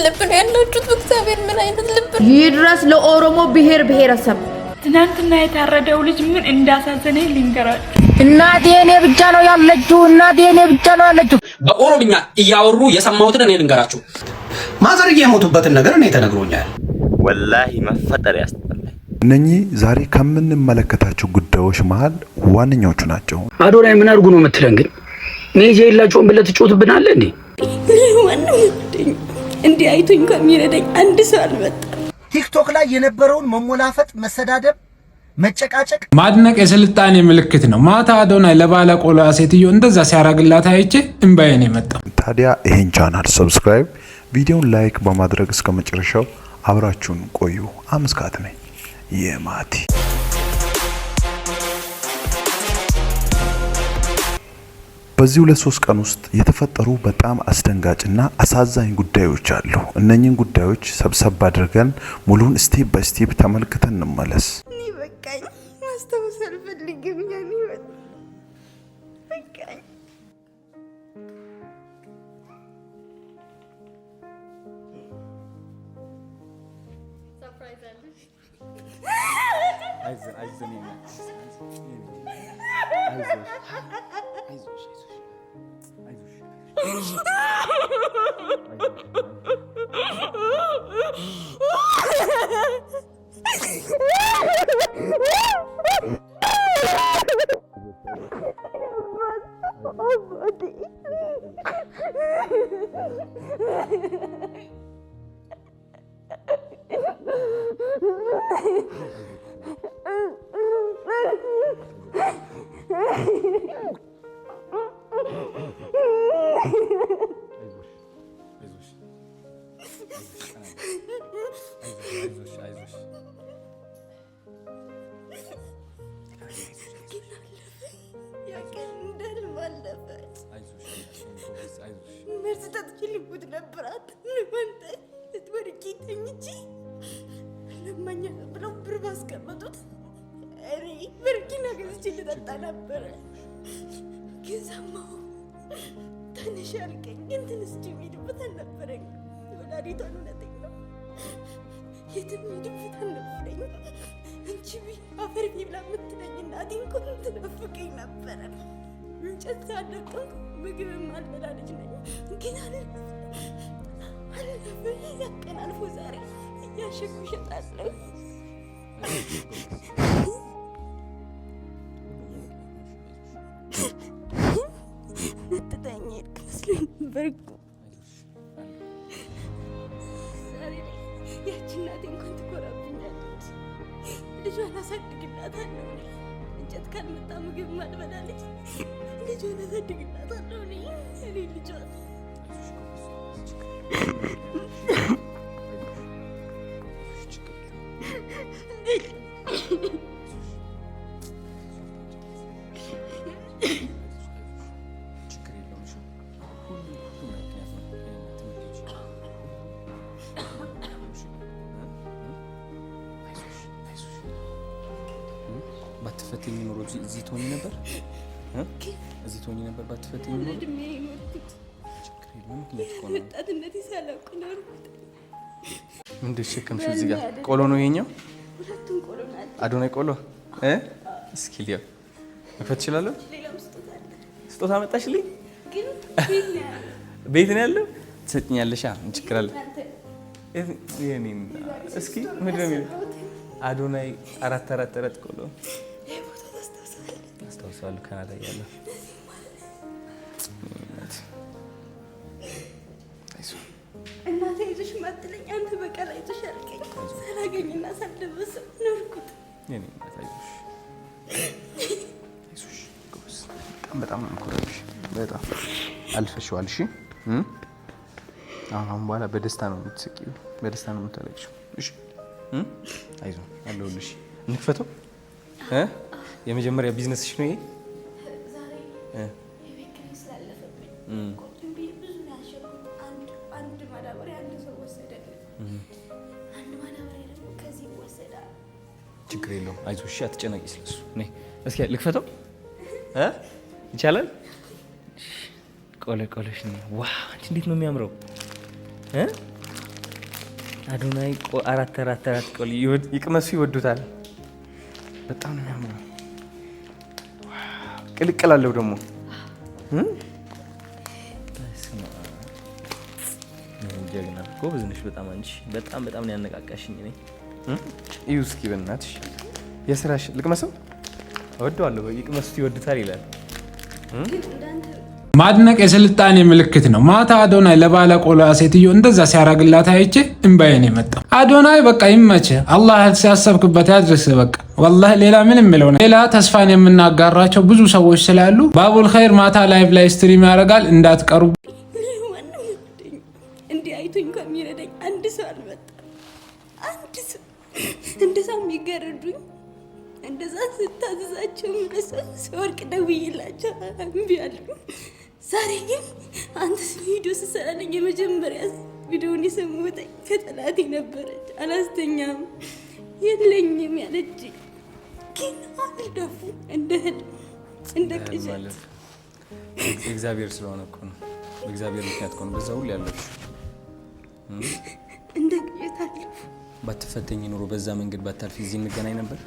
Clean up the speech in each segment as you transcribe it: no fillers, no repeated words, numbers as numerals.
ልብ ነው ያላችሁት? በእግዚአብሔር ምን አይነት ልብ ይድረስ ለኦሮሞ ብሔር ብሔረሰብ። ትናንትና የታረደው ልጅ ምን እንዳሳዘነኝ ልንገራችሁ። እናቴ እኔ ብቻ ነው ያለችው፣ እናቴ እኔ ብቻ ነው ያለችው። በኦሮምኛ እያወሩ የሰማሁትን እኔ ልንገራችሁ። ማዘር የሞቱበትን ነገር እኔ ተነግሮኛል። ወላሂ መፈጠር ያስጠላል። እነኚህ ዛሬ ከምንመለከታቸው ጉዳዮች መሃል ዋነኛዎቹ ናቸው። አዶናይ ምን አድርጉ ነው የምትለን? ግን ሜጄ የላቸውም ብለህ ትጮትብናለህ እንዴ? እንዲህ አይቶኝ ከሚረዳኝ አንድ ሰው አልመጣም። ቲክቶክ ላይ የነበረውን መሞላፈጥ፣ መሰዳደብ፣ መጨቃጨቅ ማድነቅ የስልጣኔ ምልክት ነው። ማታ አዶናይ ለባለ ቆሎ ሴትዮ እንደዛ ሲያራግላት አይቼ እንባዬ ነው የመጣው። ታዲያ ይሄን ቻናል ሰብስክራይብ፣ ቪዲዮን ላይክ በማድረግ እስከ መጨረሻው አብራችሁን ቆዩ። አመስካት ነኝ የማቲ በዚህ 2-3 ቀን ውስጥ የተፈጠሩ በጣም አስደንጋጭና አሳዛኝ ጉዳዮች አሉ። እነኚህን ጉዳዮች ሰብሰብ አድርገን ሙሉን ስቴፕ ባይ ስቴፕ ተመልክተን እንመለስ። እኔ በቃኝ፣ ማስታወስ አልፈልግም። ያኔ በቃኝ። ባትፈተኝ ኖሮ እዚህ ትሆኚ ነበር። እዚህ ትሆኚ ነበር ባትፈተኝ ኖሮ። ወጣትነቴ ሳላውቅ ኖርኩት። ምንድን ሸከምሽው? እዚህ ጋር ቆሎ ነው የኛው። ሁለቱም ቆሎ ናቸው። አዶናይ ቆሎ እስኪ ሊያ መክፈት እችላለሁ? ስጦታ መጣሽልኝ? ቤት ነው ያለው። ትሰጥኛለሽ? ችግር አለ? እስኪ ምንድን ነው የሚለው? አዶናይ አራት ቆሎ አስታውሳለሁ። ካናዳ ያለው እናቴ ይዘሽ ማጥለኝ አንተ በቀላ ይዘሽ አልከኝ። ሳላገኝና ሳልደበስ ኖርኩት። የኔ እናት አይዞሽ ጎስ በጣም እንኮራብሽ። በጣም አልፈሽዋል። እሺ አሁን በኋላ በደስታ ነው የምትስቂው፣ በደስታ ነው የምታለቅሽው። እሺ አይዞህ አለሁልሽ። እንክፈተው። የመጀመሪያ ቢዝነስሽ ነው ይሄ? ዛሬ የቤት ኪራይ ስላለፈብኝ ቆጥም ብዙ ያሸኩት አንድ ማዳበሪያ አንድ ሰው ወሰደልኝ። አንድ ማዳበሪያ ደግሞ ከዚህ ወሰዳል። ችግር የለውም አይዞሽ። እሺ አትጨነቂ ስለሱ። ነይ እስኪ ልክፈተው። ይቻላል? ቆለሽ ነው። ዋው አንቺ እንዴት ነው የሚያምረው! አዶናይ አራት ቆል ይቅመሱ ይወዱታል። በጣም ነው የሚያምረው። ቅልቅል አለው ደግሞ ጀግና ጎበዝ ነሽ በጣም አንቺ በጣም ነው ያነቃቃሽኝ። እኔ እዩ እስኪ በእናትሽ የስራሽ ልቅመሰው እወደዋለሁ። ይቅመሱት ይወዱታል ይላል። ማድነቅ የስልጣኔ ምልክት ነው። ማታ አዶናይ ለባለ ቆሎ ሴትዮ እንደዛ ሲያረግላት አይቼ እምባዬን የመጣው። አዶናይ በቃ ይመች፣ አላህ ሲያሰብክበት ያድርስ። በቃ ወላሂ ሌላ ምንም የምለው ነው። ሌላ ተስፋን የምናጋራቸው ብዙ ሰዎች ስላሉ ባቡል ኸይር ማታ ላይቭ ላይ ስትሪም ያደርጋል፣ እንዳትቀሩ። እንዲህ አይቶኝ ከሚረዳኝ አንድ ሰው አልመጣም። አንድ ሰው እንደዛ የሚገርዱኝ እንደዛ ስታዘዛቸው ስወርቅ ደውዬላቸው እምቢ አሉኝ። ዛሬ ግን አንተ ቪዲዮ ስሰራለኝ የመጀመሪያ ቪዲዮውን የሰሙት ከጠላቴ ነበረች። አላስተኛም የለኝም ያለች ግን አልደፉ እንደ ቅዠት እግዚአብሔር ስለሆነ እኮ ነው። በእግዚአብሔር ምክንያት እኮ ነው በዛ ሁሉ ያለች እንደ ቅዠት አለፉ። ባትፈተኝ ኑሮ በዛ መንገድ ባታልፊ እዚህ እንገናኝ ነበር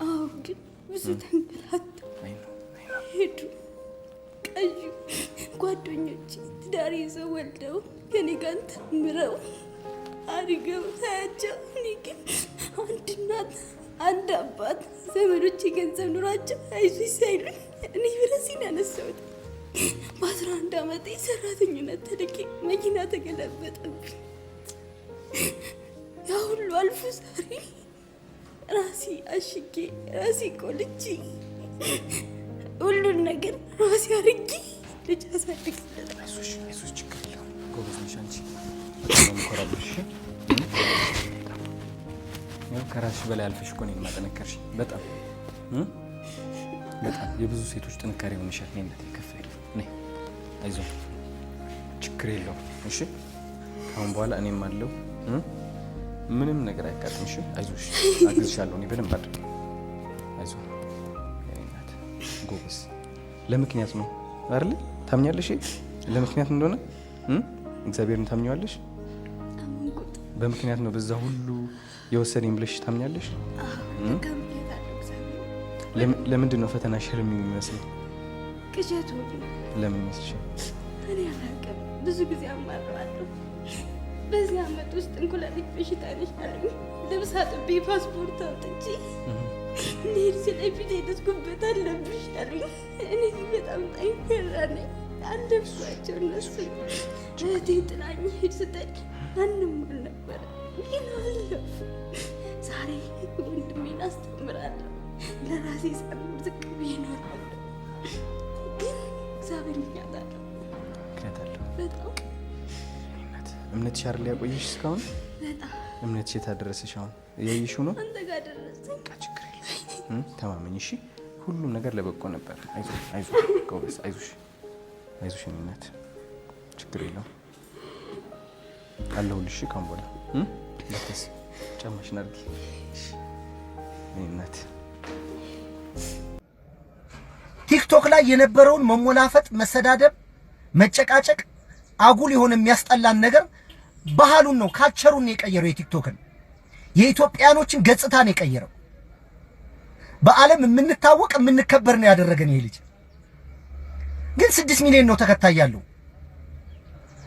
አዎ ግን ብዙ ተንገላታ ሄዱ። ቀዩ ጓደኞች ትዳር ይዘው ወልደው ከኔ ጋር ተምረው አድገው ሳያቸው እኔ ግን አንድ እናት አንድ አባት ዘመዶች የገንዘብ ኑሯቸው አይዞሽ ሳይሉኝ እኔ ብረሲን ያነሳሁት። በ11 ዓመቴ ሰራተኝነት ተልኬ መኪና ተገለበጠብኝ። ያ ሁሉ አልፎ ዛሬ ራሴ አሽጌ ራሴ ቆልቼ ሁሉን ነገር ራሴ አድርጌ ልጅ አሳድግለታለሁ። አይዞሽ ችግር የለውም ጎበዝ ነሽ አንቺ። ኮራብሽ ያው ከራስሽ በላይ አልፈሽ እኮ ነው የማጠነከርሽ። በጣም የብዙ ሴቶች ጥንካሬ ሆነሻል። ነይነት ይከፈል ነይ አይዞህ ችግር የለውም እሺ። ካሁን በኋላ እኔም አለው ምንም ነገር አይቃጥምሽ። አይዞሽ አግዝሻለሁ እኔ በደንብ አድርጌ። አይዞህ ነይነት ጎበዝ። ለምክንያት ነው አይደል? ታምኛለሽ ለምክንያት እንደሆነ እግዚአብሔርን ታምኛለሽ። በምክንያት ነው በዛ ሁሉ የወሰደኝ ብለሽ ታምኛለሽ። ለምንድን ነው ፈተና ሽርም የሚመስለው? ቅዠቱ ለምን መስልሽ? እኔ አላውቅም። ብዙ ጊዜ አማራለሁ። በዚህ ዓመት ውስጥ እንኩላሊት በሽታ ነሽ አሉኝ። ልብስ አጥቤ ፓስፖርት አውጥቼ እንዴት ስለፊት የተስኩበት አለብሽ አሉኝ። እኔ በጣም ጠንካራ ነኝ። አለብሷቸው እነሱ እህቴ ጥላኝ ሄድ ስትል ማንም አልነበረ ግን አለፉ። ዛሬ ወንድሜን አስተምራለሁ። ለራሴ ሳምር ዝቅ ብዬ እኖራለሁ። ግን እግዚአብሔር ምክንያት አለው። በጣም እምነትሽ አይደል ያቆየሽ እስካሁን? በጣም እምነትሽ የታደረሰሽ አሁን እያየሽው ነው። አንተ ጋር ደረሰኝ። ችግር የለም ተማመኝ እሺ። ሁሉም ነገር ለበጎ ነበር። አይዞሽ ጎበዝ፣ አይዞሽ እናት፣ ችግር የለውም አለሁልሽ። ካሁን በኋላ ለተስ ጫማሽን አድርጊ እናት። ቲክቶክ ላይ የነበረውን መሞላፈጥ፣ መሰዳደብ፣ መጨቃጨቅ፣ አጉል የሆነ የሚያስጠላን ነገር ባህሉን ነው ካልቸሩን የቀየረው። የቲክቶክን የኢትዮጵያኖችን ገጽታ ነው የቀየረው። በዓለም የምንታወቅ የምንከበር ነው ያደረገን። ይሄ ልጅ ግን 6 ሚሊዮን ነው ተከታይ ያለው።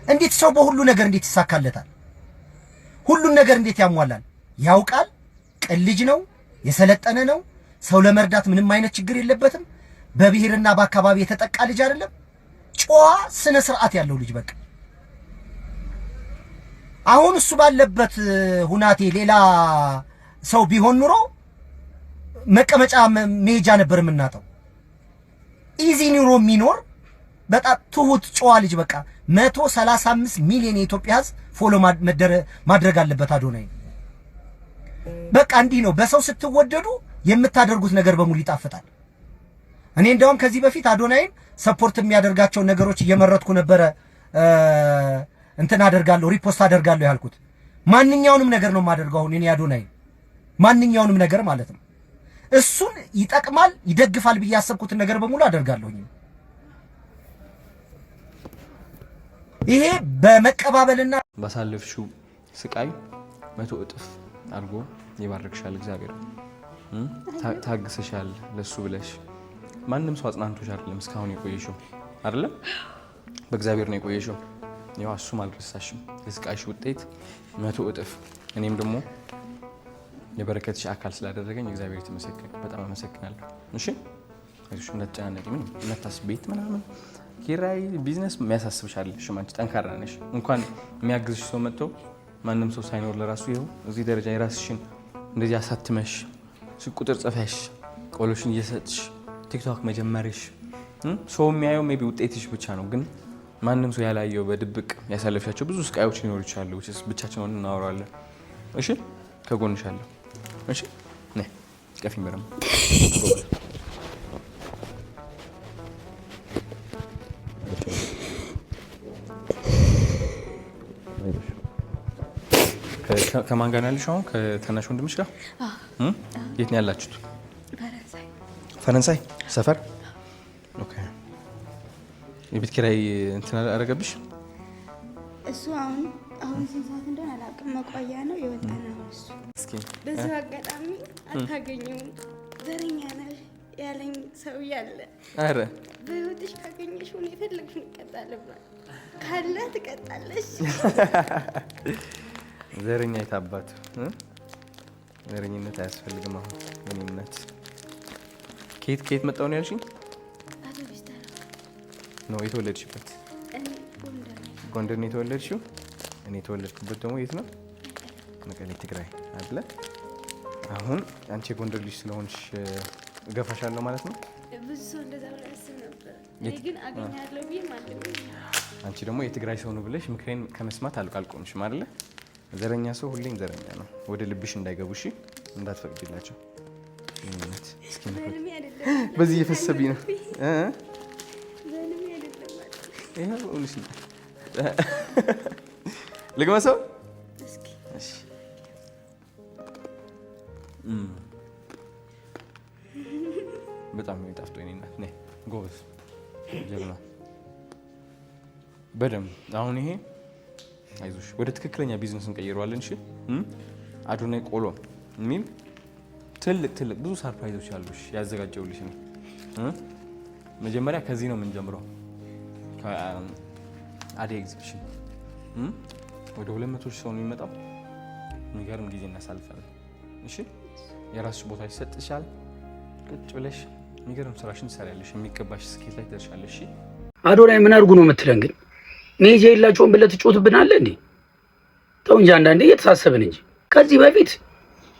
እንዴት ሰው በሁሉ ነገር እንዴት ይሳካለታል? ሁሉን ነገር እንዴት ያሟላል? ያውቃል። ቅን ልጅ ነው፣ የሰለጠነ ነው። ሰው ለመርዳት ምንም አይነት ችግር የለበትም። በብሔርና በአካባቢ የተጠቃ ልጅ አይደለም። ጨዋ ስነ ስርዓት ያለው ልጅ በቃ። አሁን እሱ ባለበት ሁናቴ ሌላ ሰው ቢሆን ኑሮ መቀመጫ መሄጃ ነበር የምናጣው። ኢዚ ኑሮ የሚኖር በጣም ትሁት ጨዋ ልጅ በቃ 135 ሚሊዮን የኢትዮጵያ ሕዝብ ፎሎ ማድረግ አለበት አዶናይ። በቃ እንዲህ ነው። በሰው ስትወደዱ የምታደርጉት ነገር በሙሉ ይጣፍጣል። እኔ እንደውም ከዚህ በፊት አዶናይን ሰፖርት የሚያደርጋቸው ነገሮች እየመረጥኩ ነበረ እንትን አደርጋለሁ፣ ሪፖስት አደርጋለሁ ያልኩት። ማንኛውንም ነገር ነው የማደርገው አሁን እኔ አዶናይ፣ ማንኛውንም ነገር ማለት ነው። እሱን ይጠቅማል ይደግፋል ብዬ ያሰብኩትን ነገር በሙሉ አደርጋለሁኝ። ይሄ በመቀባበልና ባሳለፍሽው ስቃይ 100 እጥፍ አድርጎ ይባርክሻል እግዚአብሔር። ታግሰሻል ለሱ ብለሽ ማንም ሰው አጽናንቶሽ አይደለም እስካሁን የቆየሽው አይደለም በእግዚአብሔር ነው የቆየሽው። ያው እሱም አልረሳሽም የስቃይሽ ውጤት 100 እጥፍ እኔም ደግሞ የበረከትሽ አካል ስላደረገኝ እግዚአብሔር ይመስገን በጣም አመሰግናለሁ። እሺ አይዞሽ እንዳትጨናነቂ ምንም እንዳታስቤት ምናምን ኪራይ ቢዝነስ የሚያሳስብሻል። እሺ አንቺ ጠንካራ ነሽ። እንኳን የሚያግዝሽ ሰው መጥቶ ማንም ሰው ሳይኖር ለራሱ ይኸው እዚህ ደረጃ የራስሽን እንደዚህ አሳትመሽ ቁጥር ጽፈሽ ቆሎሽን እየሰጥሽ ቲክቶክ መጀመርሽ ሰው የሚያየው ሜቢ ውጤትሽ ብቻ ነው፣ ግን ማንም ሰው ያላየው በድብቅ ያሳለፍሻቸው ብዙ ስቃዮች ሊኖሩ ይችላሉ። ብቻችን ሆነን እናወራለን። እሺ ከጎንሻለሁ። እሺ ነይ ቀፊኝ በደምብ ከማን ጋር ያለሽ አሁን? ከታናሽ ወንድምሽ ጋር? የት ነው ያላችሁት? ፈረንሳይ ሰፈር። ኦኬ። የቤት ኪራይ እንትን አደረገብሽ? እሱ አሁን ስንት ሰዓት እንደሆነ አላውቅም። መቆያ ነው የወጣ ነው እሱ። እስኪ በዚህ አጋጣሚ አታገኘውም ዘረኛ ነሽ ያለኝ ሰው ያለ። አረ በህይወትሽ ካገኘሽ ሁሉ የፈለግሽውን ትቀጣለሽ ካለ ትቀጣለሽ። ዘረኛ የታባቱ ዘረኝነት አያስፈልግም። አሁን ምንነት ከየት መጣው ነው ያልሽኝ? ነው የተወለድሽበት? ጎንደር ነው የተወለድሽው? እኔ የተወለድኩበት ደግሞ የት ነው? መቀሌ ትግራይ አይደለ? አሁን አንቺ የጎንደር ልጅ ስለሆንሽ እገፋሻለሁ ማለት ነው። ብዙ ሰው እንደዛ ብሎ ያስብ ነበር። እኔ ግን አገኛለሁ ብዬ ማለት ነው። አንቺ ደግሞ የትግራይ ሰው ነው ብለሽ ምክሬን ከመስማት አልቆምሽም አይደለ? ዘረኛ ሰው ሁሌም ዘረኛ ነው። ወደ ልብሽ እንዳይገቡ እሺ፣ እንዳትፈቅጂላቸው። ምንነት እስኪ ነው በዚህ እየፈሰብኝ ነው ይሄው እውነሽ ነው። ልግመሰው እስኪ እሺ። በጣም ነው የጣፍጦ የኔ እናት። ነይ ጎበዝ ጀግና በደምብ አሁን ይሄ አይዞሽ ወደ ትክክለኛ ቢዝነስ እንቀይረዋለን። እሺ አዶናይ ቆሎ የሚል ትልቅ ብዙ ሰርፕራይዞች አሉሽ ያዘጋጀውልሽ ነው። መጀመሪያ ከዚህ ነው የምንጀምረው ከአዴ ኤግዚቢሽን ወደ 200 ሰው ነው የሚመጣው። የሚገርም ጊዜ እናሳልፋለን። እሺ የራስሽ ቦታ ይሰጥሻል። ቁጭ ብለሽ የሚገርም ስራሽን ትሰሪያለሽ። የሚገባሽ ስኬት ላይ ትደርሻለሽ። እሺ አዶናይ ምን አድርጉ ነው የምትለን ግን? ሜጃ የላቸውም ብለህ ትጮትብናለህ እንዴ? ተው እንጂ አንዳንዴ እየተሳሰብን እንጂ። ከዚህ በፊት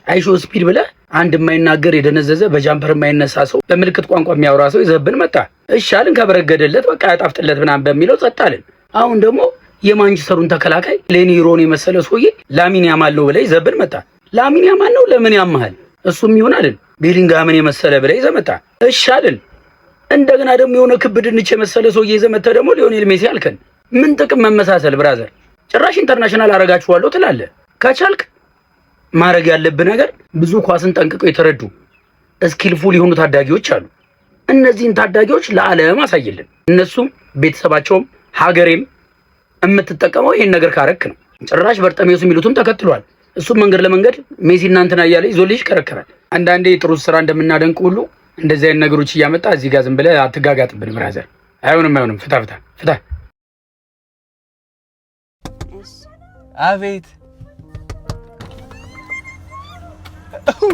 አይሾ ስፒድ ብለህ አንድ የማይናገር የደነዘዘ በጃምፐር የማይነሳ ሰው በምልክት ቋንቋ የሚያወራ ሰው ይዘብን መጣ። እሺ አልን ከበረገደለት በቃ ያጣፍጥለት ምናምን በሚለው ጸጥ አልን። አሁን ደግሞ የማንቸስተሩን ተከላካይ ሌኒ ሮን የመሰለ ሰውዬ ላሚን ያማል ነው ብለህ ይዘብን መጣ። ላሚን ያማል ነው ለምን ያማል? እሱም ይሁን አልን። ቤሊንግሃምን የመሰለ ብለህ ይዘህ መጣ። እሺ አልን። እንደገና ደግሞ የሆነ ክብ ድንች የመሰለ ሰውዬ ይዘህ መጥተህ ደግሞ ሊዮኔል ሜሲ አልከን። ምን ጥቅም መመሳሰል ብራዘር? ጭራሽ ኢንተርናሽናል አረጋችኋለሁ ትላለህ። ከቻልክ ማድረግ ያለብህ ነገር ብዙ ኳስን ጠንቅቀው የተረዱ ስኪልፉል የሆኑ ታዳጊዎች አሉ። እነዚህን ታዳጊዎች ለዓለም አሳይልን። እነሱም ቤተሰባቸውም ሀገሬም የምትጠቀመው ይሄን ነገር ካረክ ነው። ጭራሽ በርጠሜውስ የሚሉትም ተከትሏል። እሱም መንገድ ለመንገድ ሜሲ እናንተና እያለ ይዞልሽ ይከረከራል። አንዳንዴ ጥሩ ስራ እንደምናደንቅ ሁሉ እንደዚህ አይነት ነገሮች እያመጣ እዚህ ጋር ዝም ብለህ አትጋጋጥብን ብራዘር። አይሆንም። ፍታ። አቤት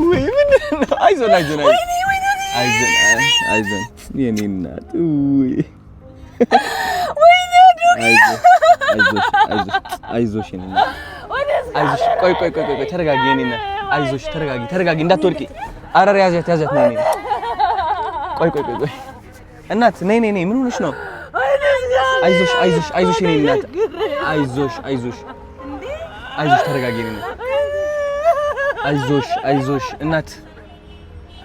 ወይ ምንድን ነው? አይዞን የኔ እናት ወይ አይዞሽ የኔ እናት አይዞሽ። ቆይ ተረጋጊ የኔ እናት አይዞሽ። ተረጋጊ እንዳትወድቂ። አረር ያዛት ነይ። ቆይ እናት ነይ። ምን ሆነሽ ነው? አይዞሽ የኔ እናት አይዞሽ ተረጋጊ የኔ እናት አይዞሽ እናት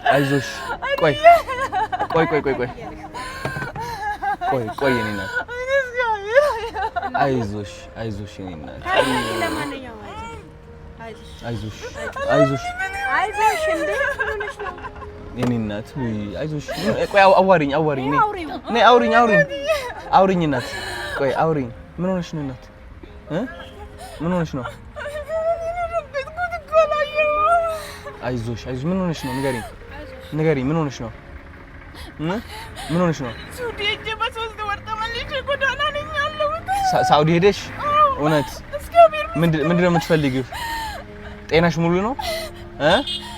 አይዞሽ። ቆይ የኔ እናት አይዞሽ የኔ እናት አይዞሽ የኔ እናት አይዞሽ። ቆይ አዋሪኝ ነይ አውሪኝ እናት ቆይ አውሪኝ ምን ሆነሽ ነው እናት? ምን ሆነሽ ነው? አይዞሽ አይዞሽ። ምን ሆነሽ ነው? ንገሪኝ። ምን ሆነሽ ነው? ምን ሆነሽ ነው? ሱዲ ሄጄ በ3 ወር ተመልሼ ጎዳና ነኝ ያለሁት። ሳውዲ ሄደሽ? እውነት? ምንድን ነው የምትፈልጊው? ጤናሽ ሙሉ ነው?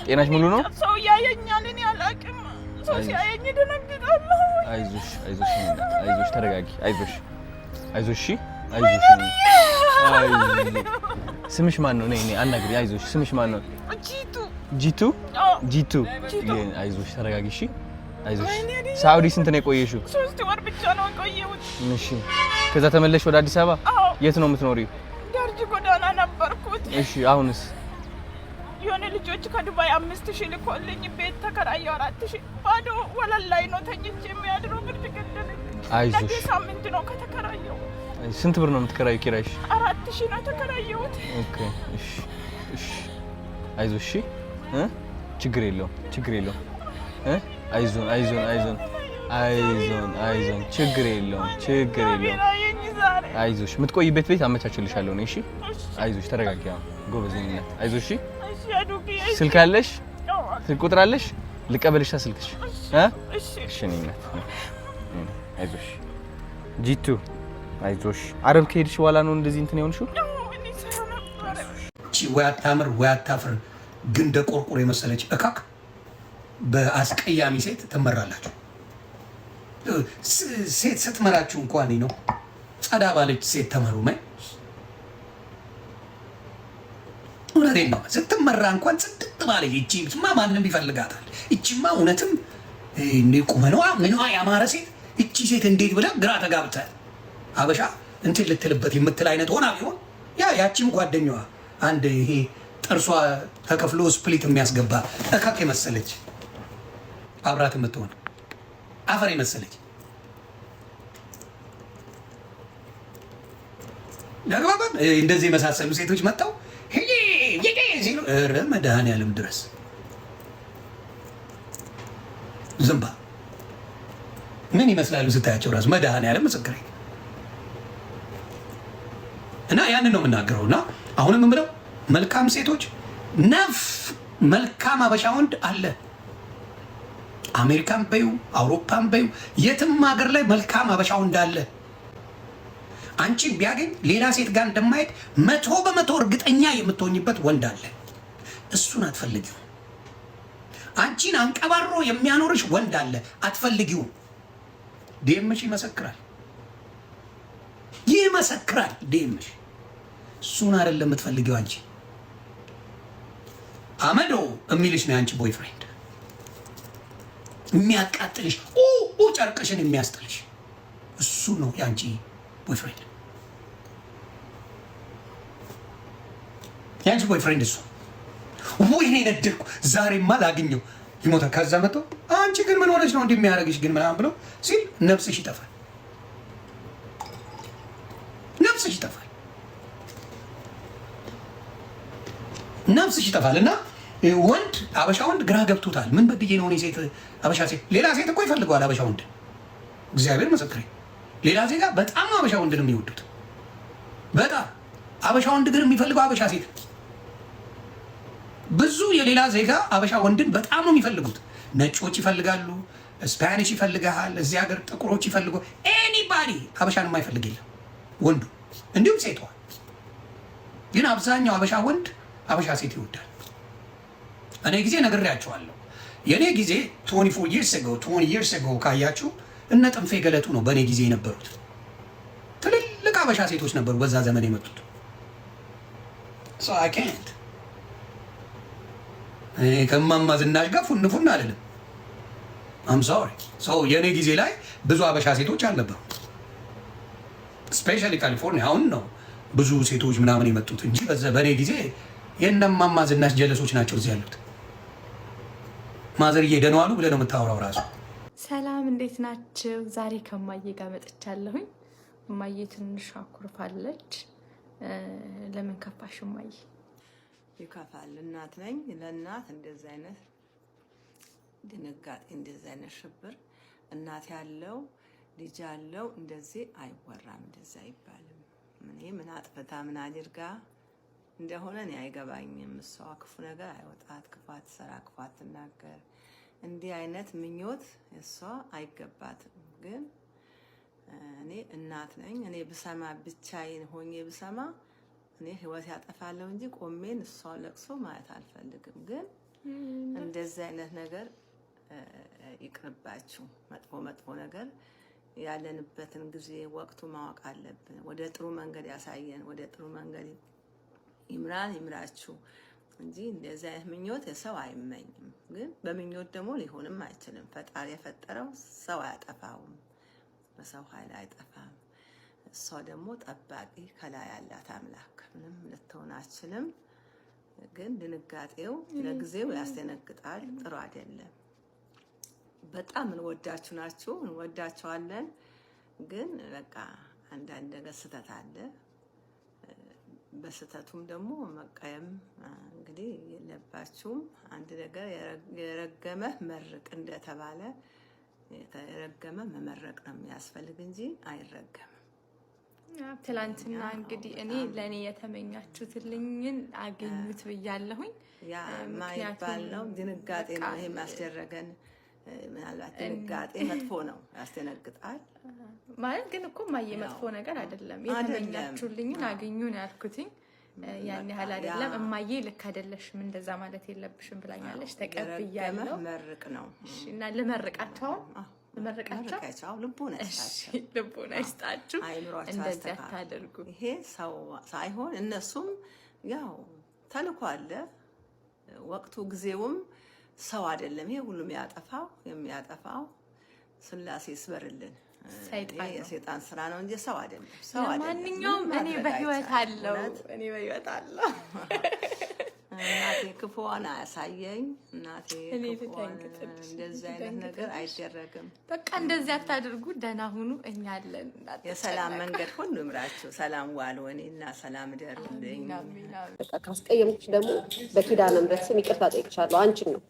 ጤናሽ ሙሉ ነው? ሰው ያየኛል፣ እኔ አላውቅም። ሰው ሲያየኝ ደነግጣለሁ። አይዞሽ ተረጋጊ። አይዞሽ። እሺ አይዞሽ። ስምሽ ማን ነው? ነይ አናግሪ። አይዞሽ። ስምሽ ማን ነው? ጂቱ። አይዞሽ ተረጋጊ። እሺ አይዞሽ። ሳውዲ ስንት ነው የቆየሽው? 3 ወር ብቻ ነው የቆየሁት። እሺ ከዛ ተመለሽ ወደ አዲስ አበባ? የት ነው የምትኖሪው? ደርጅ ጎዳና ነበርኩት። እሺ አሁንስ? የሆነ ልጆች ከዱባይ 5000 ልኮልኝ ቤት ተከራየሁ 4000 ባዶ ወለል ላይ ነው ተኝቼ የሚያድረው። ብርድ ገደለኝ። አይዞሽ። ሳምንት ነው ከተከራየሁ። ስንት ብር ነው የምትከራየው ኪራይሽ? 4000 ነው ተከራየሁት። ኦኬ እሺ። አይዞሽ። ችግር የለውም። አይዞን። ችግር የለውም። አይዞሽ። የምትቆይበት ቤት አመቻችልሻለሁ ነው። እሺ አይዞሽ ተረጋጊ። ጎበዝ ነኝ። አይዞሽ። ስልክ አለሽ? ስልክ ቁጥር አለሽ? ልቀበልሽ ስልክሽ? እሺ ነኝ። አይዞሽ ጂቱ አይዞሽ። አረብ ከሄድሽ በኋላ ነው እንደዚህ እንትን የሆንሽው? ወይ አታምር ወይ አታፍር ግን ደቆርቆር የመሰለች እካክ በአስቀያሚ ሴት ትመራላችሁ። ሴት ስትመራችሁ እንኳን ነው ጸዳ ባለች ሴት ተመሩ። እውነቴን ነው። ስትመራ እንኳን ጽድቅ ባለች እቺማ ማንም ይፈልጋታል። እቺማ እውነትም ቁመናዋ ምንዋ ያማረ ሴት እቺ ሴት እንዴት ብለህ ግራ ተጋብተህ አበሻ እንትን ልትልበት የምትል አይነት ሆና ቢሆን ያቺም ጓደኛዋ አንድ ይሄ ጥርሷ ተከፍሎ ስፕሊት የሚያስገባ እካክ የመሰለች አብራት የምትሆን አፈር የመሰለች ለግባባት እንደዚህ የመሳሰሉ ሴቶች መጣው ሲሉ መድኃኔዓለም ድረስ ዝምባ ምን ይመስላሉ ስታያቸው ራሱ መድኃኔዓለም ምስክሬ። እና ያንን ነው የምናገረው። እና አሁንም የምለው መልካም ሴቶች መልካም አበሻ ወንድ አለ። አሜሪካን በዩ አውሮፓን በዩ የትም ሀገር ላይ መልካም አበሻ ወንድ አለ። አንቺን ቢያገኝ ሌላ ሴት ጋር እንደማይሄድ 100% እርግጠኛ የምትሆኝበት ወንድ አለ። እሱን አትፈልጊው። አንቺን አንቀባሮ የሚያኖርሽ ወንድ አለ፣ አትፈልጊው። ዲኤምሽ ይመሰክራል። ዲኤምሽ እሱን አይደለም የምትፈልጊው አንቺ። አመዶ የሚልሽ ነው አንቺ ቦይፍሬንድ፣ የሚያቃጥልሽ ጨርቅሽን የሚያስጥልሽ እሱ ነው ያንቺ ቦይፍሬንድ። ያንቺ ቦይፍሬንድ እሱ። ወይኔ ነደድኩ ዛሬማ ላግኘው ይሞታ። ከዛ መጥቶ አንቺ ግን ምን ሆነሽ ነው እንደሚያደርግሽ ግን ምናምን ብሎ ሲል ነፍስሽ ይጠፋል። እና ወንድ አበሻ ወንድ ግራ ገብቶታል። ምን በድዬ ነው እኔ ሴት አበሻ ሴት ሌላ ሴት እኮ ይፈልገዋል አበሻ ወንድ። እግዚአብሔር ምስክሬ ሌላ ዜጋ በጣም አበሻ ወንድ ነው የሚወዱት። በጣም አበሻ ወንድ ግን የሚፈልገው አበሻ ሴት። ብዙ የሌላ ዜጋ አበሻ ወንድን በጣም ነው የሚፈልጉት። ነጮች ይፈልጋሉ፣ ስፓኒሽ ይፈልጋል፣ እዚህ ሀገር ጥቁሮች ይፈልጉ። ኤኒባዲ አበሻን የማይፈልግ የለም ወንዱ፣ እንዲሁም ሴቷ። ግን አብዛኛው አበሻ ወንድ አበሻ ሴት ይወዳል። እኔ ጊዜ ነግሬያቸዋለሁ። የኔ ጊዜ 20 years ago ካያችሁ እነ ጥንፌ ገለቱ ነው በእኔ ጊዜ የነበሩት። ትልልቅ አበሻ ሴቶች ነበሩ በዛ ዘመን የመጡት። so I can't ከማማ ዝናሽ ጋር ፉን አልልም። I'm sorry። so የኔ ጊዜ ላይ ብዙ አበሻ ሴቶች አልነበሩ። ስፔሻሊ ካሊፎርኒያ አሁን ነው ብዙ ሴቶች ምናምን የመጡት እንጂ በኔ ጊዜ የእነማማ ዝናሽ ጀለሶች ናቸው እዚህ ያሉት። ማዘርዬ ደህና ዋሉ ብለህ ነው የምታወራው ራሱ። ሰላም እንዴት ናችሁ? ዛሬ ከማዬ ጋር መጥቻለሁኝ። ማዬ ትንሽ አኩርፋለች። ለምን ከፋሽ ማዬ? ይከፋል። እናት ነኝ። ለእናት እንደዚህ አይነት ድንጋጤ እንደዚህ አይነት ሽብር እናት ያለው ልጅ አለው እንደዚህ አይወራም፣ እንደዛ አይባልም። ምን አጥፍታ ምን አድርጋ እንደሆነ እኔ አይገባኝም። እሷ ክፉ ነገር አይወጣት፣ ክፋት ሰራ፣ ክፋት ትናገር። እንዲህ አይነት ምኞት እሷ አይገባትም። ግን እኔ እናት ነኝ። እኔ ብሰማ ብቻዬን ሆኜ ብሰማ እኔ ህይወት ያጠፋለሁ እንጂ ቆሜን እሷን ለቅሶ ማየት አልፈልግም። ግን እንደዚህ አይነት ነገር ይቅርባችሁ። መጥፎ ነገር ያለንበትን ጊዜ ወቅቱ ማወቅ አለብን። ወደ ጥሩ መንገድ ያሳየን፣ ወደ ጥሩ መንገድ ይምራችሁ እንጂ እንደዚህ አይነት ምኞት የሰው አይመኝም። ግን በምኞት ደግሞ ሊሆንም አይችልም። ፈጣሪ የፈጠረው ሰው አያጠፋውም፣ በሰው ኃይል አይጠፋም። እሷ ደግሞ ጠባቂ ከላይ ያላት አምላክ ምንም ልትሆን አትችልም። ግን ድንጋጤው ለጊዜው ያስደነግጣል፣ ጥሩ አይደለም። በጣም እንወዳችሁ ናችሁ፣ እንወዳችኋለን። ግን በቃ አንዳንድ ነገር ስህተት አለ። በስህተቱም ደግሞ መቀየም እንግዲህ የለባችሁም። አንድ ነገር የረገመ መርቅ እንደተባለ የረገመ መመረቅ ነው የሚያስፈልግ እንጂ አይረገምም። ትላንትና እንግዲህ እኔ ለኔ የተመኛችሁትልኝን አገኙት ብያለሁኝ። ያ ማይባል ነው፣ ድንጋጤ ነው ይሄ የሚያስደረገን። ምናልባት ድንጋጤ መጥፎ ነው፣ ያስደነግጣል ማለት ግን እኮ ማየ መጥፎ ነገር አይደለም። የተመኛችሁልኝን አገኙ ነው ያልኩትኝ። ያን ያህል አይደለም። እማዬ ልክ አይደለሽም እንደዛ ማለት የለብሽም ብላኛለች። ተቀብያለሁ። መርቅ ነው። እሺ እና ልመርቃቸው ልመርቃቸው ልቦና ይስጣችሁ። እንደዚህ አታደርጉ። ይሄ ሰው ሳይሆን እነሱም ያው ተልኮ አለ። ወቅቱ ጊዜውም ሰው አይደለም። ይሄ ሁሉም የሚያጠፋው ስላሴ ይስበርልን። የሰይጣን ስራ ነው እንጂ ሰው አይደለም። ማንኛውም እኔ በህይወት አለው። እናቴ ክፉዋን አያሳየኝ። እናቴ ክፉዋን እንደዚህ አይነት ነገር አይደረግም። በቃ እንደዚህ አታድርጉ። ደህና ሁኑ። እኛ አለን። የሰላም መንገድ ሁሉ ይምራችሁ። ሰላም ዋሉ። እኔና ሰላም ደርልኝ። በቃ ካስቀየምኩሽ ደግሞ በኪዳነ ምሕረት ስም ይቅርታ ጠይቅሻለሁ። አንቺን ነው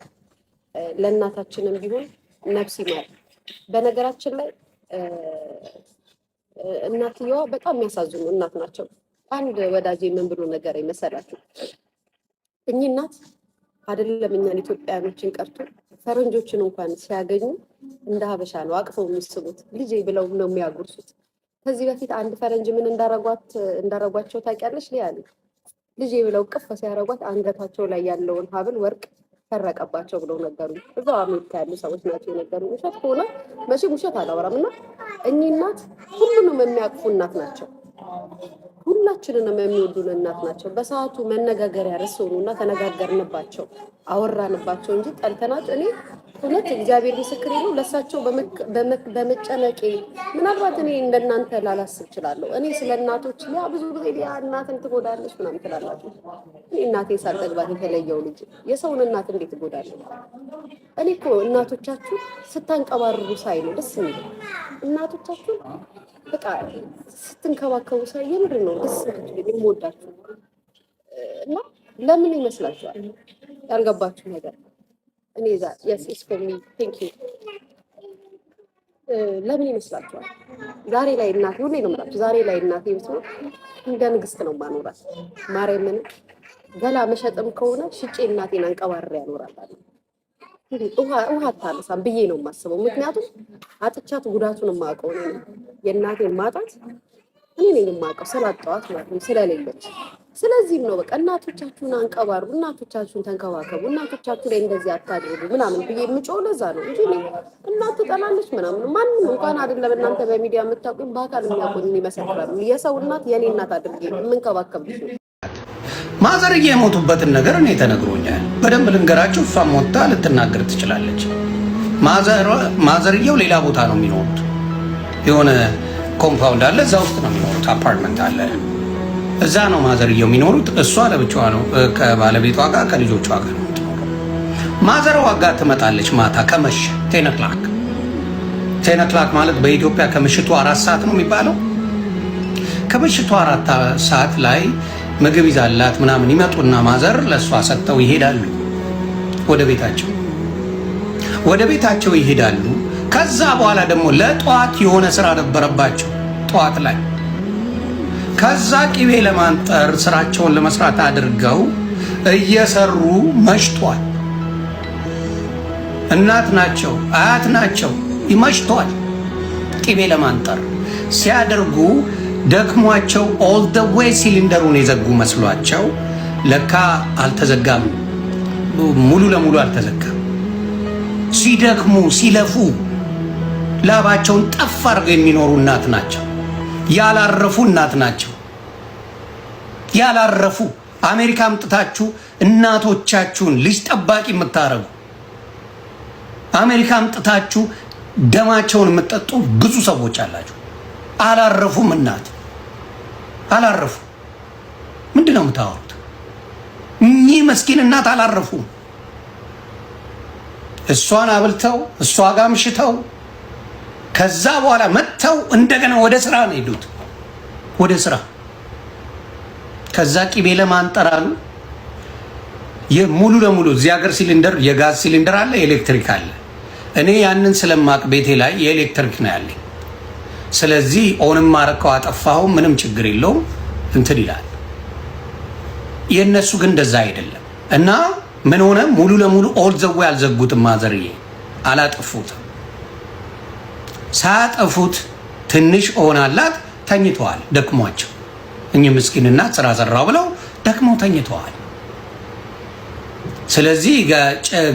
ለእናታችንም ቢሆን ነፍስ ይማር። በነገራችን ላይ እናትየዋ በጣም የሚያሳዝኑ እናት ናቸው። አንድ ወዳጄ ምን ብሎ ነገር የመሰላችሁ እኚህ እናት አይደለም እኛን ኢትዮጵያኖችን ቀርቶ ፈረንጆችን እንኳን ሲያገኙ እንደ ሀበሻ ነው አቅፈው የሚስቡት። ልጄ ብለው ነው የሚያጎርሱት። ከዚህ በፊት አንድ ፈረንጅ ምን እንዳረጓቸው ታውቂያለሽ? ሊያሉ ልጄ ብለው ቅፍ ሲያረጓት አንገታቸው ላይ ያለውን ሀብል ወርቅ ተረቀባቸው ብለው ነገሩ። እዛው አሜሪካ ያሉ ሰዎች ናቸው የነገሩ። ውሸት ከሆነ መቼም ውሸት አላወራም። እና እኚህ እናት ሁሉንም የሚያቅፉ እናት ናቸው። ሁላችንንም የሚወዱን እናት ናቸው። በሰዓቱ መነጋገሪያ ርዕስ ሆኑና ተነጋገርንባቸው፣ አወራንባቸው እንጂ ጠልተናቸው። እኔ እውነት እግዚአብሔር ምስክሬ ነው ለሳቸው በመጨነቄ ምናልባት እኔ እንደናንተ ላላስብ እችላለሁ። እኔ ስለ እናቶች ያ ብዙ ጊዜ ያ እናትን ትጎዳለች ምናምን ትላላችሁ። እኔ እናቴ ሳልጠግባት የተለየው ልጅ የሰውን እናት እንዴት ትጎዳለች? እኔ እኮ እናቶቻችሁ ስታንቀባርሩ ሳይ ነው ደስ የሚለው። እናቶቻችሁ በቃ ስትንከባከቡ ሳይ የምር ነው ደስ የሚል የምወዳችሁ። እና ለምን ይመስላችኋል ያልገባችሁ ነገር? እኔ yes it's for me thank you ለምን ይመስላችኋል? ዛሬ ላይ እናቴ ሁሌ ነው የምላችሁ፣ ዛሬ ላይ እናቴ ብትኖር እንደ ንግስት ነው ማኖራት። ማርያምን ገላ መሸጥም ከሆነ ሽጬ እናቴን አንቀባርሬ ያኖራታል። ውሃ አታነሳም ብዬ ነው የማስበው። ምክንያቱም አጥቻት ጉዳቱን የማውቀው ነው። የእናቴን ማጣት እኔ ነኝ የማውቀው ስላጣኋት ማለት ነው፣ ስለሌለች። ስለዚህም ነው በቃ እናቶቻችሁን አንቀባሩ፣ እናቶቻችሁን ተንከባከቡ፣ እናቶቻችሁ ላይ እንደዚህ አታድርጉ ምናምን ብዬ የምጮው ለዛ ነው እንጂ እናት ትጠላለች ምናምን ማንም እንኳን አይደለም እናንተ በሚዲያ የምታውቁኝ በአካል የሚያውቁኝ ይመሰክራሉ። የሰው እናት የኔ እናት አድርጌ የምንከባከብሽ ነው። ማዘርዬ የሞቱበትን ነገር እኔ ተነግሮኛል። በደንብ ልንገራችሁ። እሷ ሞታ ልትናገር ትችላለች። ማዘርየው ሌላ ቦታ ነው የሚኖሩት። የሆነ ኮምፓውንድ አለ፣ እዛ ውስጥ ነው የሚኖሩት። አፓርትመንት አለ፣ እዛ ነው ማዘርየው የሚኖሩት። እሷ ለብቻዋ ነው ከባለቤቷ ጋር ከልጆቿ ጋር ነው የምትኖረው። ማዘርዋ ጋር ትመጣለች ማታ ከመሸ 10 o'clock ማለት በኢትዮጵያ ከምሽቱ 4 ሰዓት ነው የሚባለው። ከምሽቱ 4 ሰዓት ላይ ምግብ ይዛላት ምናምን ይመጡና ማዘር ለሷ ሰጥተው ይሄዳሉ። ወደ ቤታቸው ይሄዳሉ። ከዛ በኋላ ደግሞ ለጧት የሆነ ስራ ነበረባቸው ጧት ላይ። ከዛ ቅቤ ለማንጠር ስራቸውን ለመስራት አድርገው እየሰሩ መሽቷል። እናት ናቸው አያት ናቸው፣ ይመሽቷል። ቅቤ ለማንጠር ሲያደርጉ ደክሟቸው ኦል ደ ዌይ ሲሊንደሩን የዘጉ መስሏቸው ለካ አልተዘጋም፣ ሙሉ ለሙሉ አልተዘጋም። ሲደክሙ ሲለፉ ላባቸውን ጠፍ አድርገው የሚኖሩ እናት ናቸው። ያላረፉ እናት ናቸው። ያላረፉ አሜሪካ አምጥታችሁ እናቶቻችሁን ልጅ ጠባቂ የምታረጉ አሜሪካ አምጥታችሁ ደማቸውን የምትጠጡ ብዙ ሰዎች አላችሁ። አላረፉም። እናት አላረፉ። ምንድን ነው የምታወሩት? እኚህ መስኪን እናት አላረፉም። እሷን አብልተው እሷ ጋር ምሽተው ከዛ በኋላ መጥተው እንደገና ወደ ስራ ነው ሄዱት። ወደ ስራ ከዛ ቅቤ ለማንጠር አሉ። ሙሉ ለሙሉ እዚህ ሀገር ሲሊንደር የጋዝ ሲሊንደር አለ፣ ኤሌክትሪክ አለ። እኔ ያንን ስለማቅ ቤቴ ላይ የኤሌክትሪክ ነው ያለኝ። ስለዚህ ኦንም ማረከው አጠፋው ምንም ችግር የለውም እንትን ይላል። የነሱ ግን እንደዛ አይደለም። እና ምን ሆነ? ሙሉ ለሙሉ ኦል ዘዌ አልዘጉትም። ማዘርዬ አላጠፉትም። ሳያጠፉት ትንሽ ሆናላት ተኝተዋል፣ ደክሟቸው። እኚህ ምስኪን እናት ስራ ሰራው ብለው ደክመው ተኝተዋል። ስለዚህ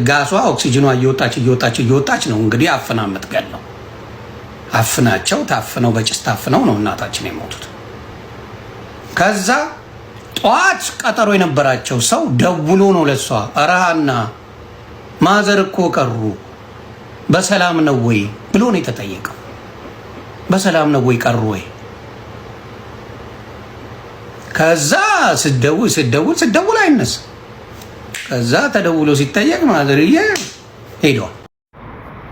ጋሷ ኦክሲጅኗ እየወጣች ነው እንግዲህ አፍና የምትገለው። አፍናቸው ታፍነው በጭስ ታፍነው ነው እናታችን የሞቱት። ከዛ ጧት ቀጠሮ የነበራቸው ሰው ደውሎ ነው ለሷ አራሃና ማዘር እኮ ቀሩ በሰላም ነው ወይ ብሎ ነው የተጠየቀው። በሰላም ነው ወይ ቀሩ ወይ? ከዛ ስደውል አይነሳ። ከዛ ተደውሎ ሲጠየቅ ማዘርዬ ሄዷል።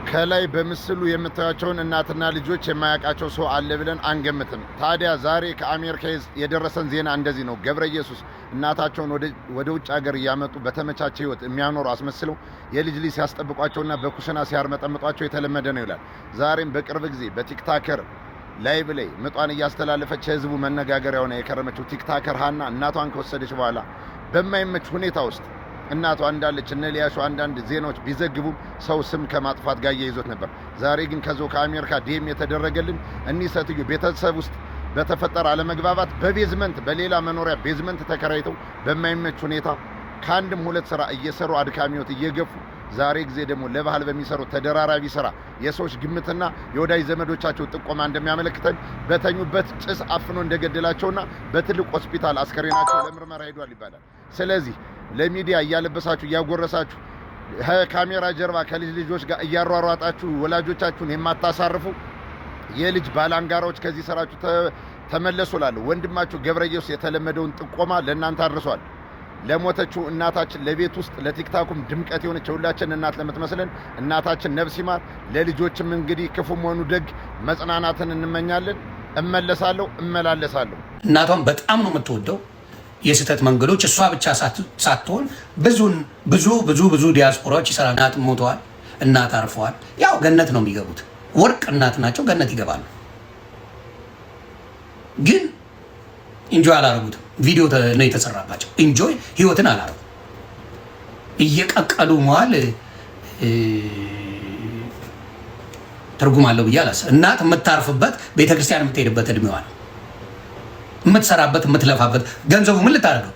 ከላይ በምስሉ የምታዩቸውን እናትና ልጆች የማያውቃቸው ሰው አለ ብለን አንገምትም። ታዲያ ዛሬ ከአሜሪካ የደረሰን ዜና እንደዚህ ነው። ገብረ ኢየሱስ እናታቸውን ወደ ውጭ ሀገር እያመጡ በተመቻቸ ህይወት የሚያኖሩ አስመስለው የልጅ ልጅ ሲያስጠብቋቸውና በኩሽና ሲያርመጠምጧቸው የተለመደ ነው ይላል። ዛሬም በቅርብ ጊዜ በቲክታከር ላይቭ ላይ ምጧን እያስተላለፈች ህዝቡ መነጋገሪያ ሆነ የከረመችው ቲክታከር ሀና እናቷን ከወሰደች በኋላ በማይመች ሁኔታ ውስጥ እናቷ እንዳለች እነ ሊያሾ አንዳንድ ዜናዎች ቢዘግቡም ሰው ስም ከማጥፋት ጋር እያይዞት ነበር። ዛሬ ግን ከዛው ከአሜሪካ ዲኤም የተደረገልን እኒህ ሴትዮ ቤተሰብ ውስጥ በተፈጠረ አለመግባባት በቤዝመንት በሌላ መኖሪያ ቤዝመንት ተከራይተው በማይመች ሁኔታ ከአንድም ሁለት ስራ እየሰሩ አድካሚ ህይወት እየገፉ ዛሬ ጊዜ ደግሞ ለባህል በሚሰሩት ተደራራቢ ስራ የሰዎች ግምትና የወዳጅ ዘመዶቻቸው ጥቆማ እንደሚያመለክተን በተኙበት ጭስ አፍኖ እንደገደላቸውና በትልቅ ሆስፒታል አስከሬናቸው ለምርመራ ሄዷል ይባላል። ስለዚህ ለሚዲያ እያለበሳችሁ እያጎረሳችሁ ካሜራ ጀርባ ከልጅ ልጆች ጋር እያሯሯጣችሁ ወላጆቻችሁን የማታሳርፉ የልጅ ባላንጋራዎች ከዚህ ስራችሁ ተመለሱላለሁ። ወንድማችሁ ገብረ ኢየሱስ የተለመደውን ጥቆማ ለእናንተ አድርሷል። ለሞተችው እናታችን ለቤት ውስጥ ለቲክታኩም ድምቀት የሆነች ሁላችን እናት ለምትመስለን እናታችን ነፍስ ይማር። ለልጆችም እንግዲህ ክፉም ሆኑ ደግ መጽናናትን እንመኛለን። እመለሳለሁ፣ እመላለሳለሁ። እናቷን በጣም ነው የምትወደው። የስህተት መንገዶች እሷ ብቻ ሳትሆን ብዙ ዲያስፖራዎች ይሰራሉ። እናት ሞተዋል፣ እናት አርፈዋል። ያው ገነት ነው የሚገቡት። ወርቅ እናት ናቸው፣ ገነት ይገባሉ። ግን ኢንጆይ አላረጉትም። ቪዲዮ ነው የተሰራባቸው። ኢንጆይ ህይወትን አላረጉ። እየቀቀሉ መዋል ትርጉም አለው ብዬ አላስብም። እናት የምታርፍበት ቤተክርስቲያን የምትሄድበት እድሜዋ ነው። የምትሰራበት የምትለፋበት ገንዘቡ ምን ልታረገው?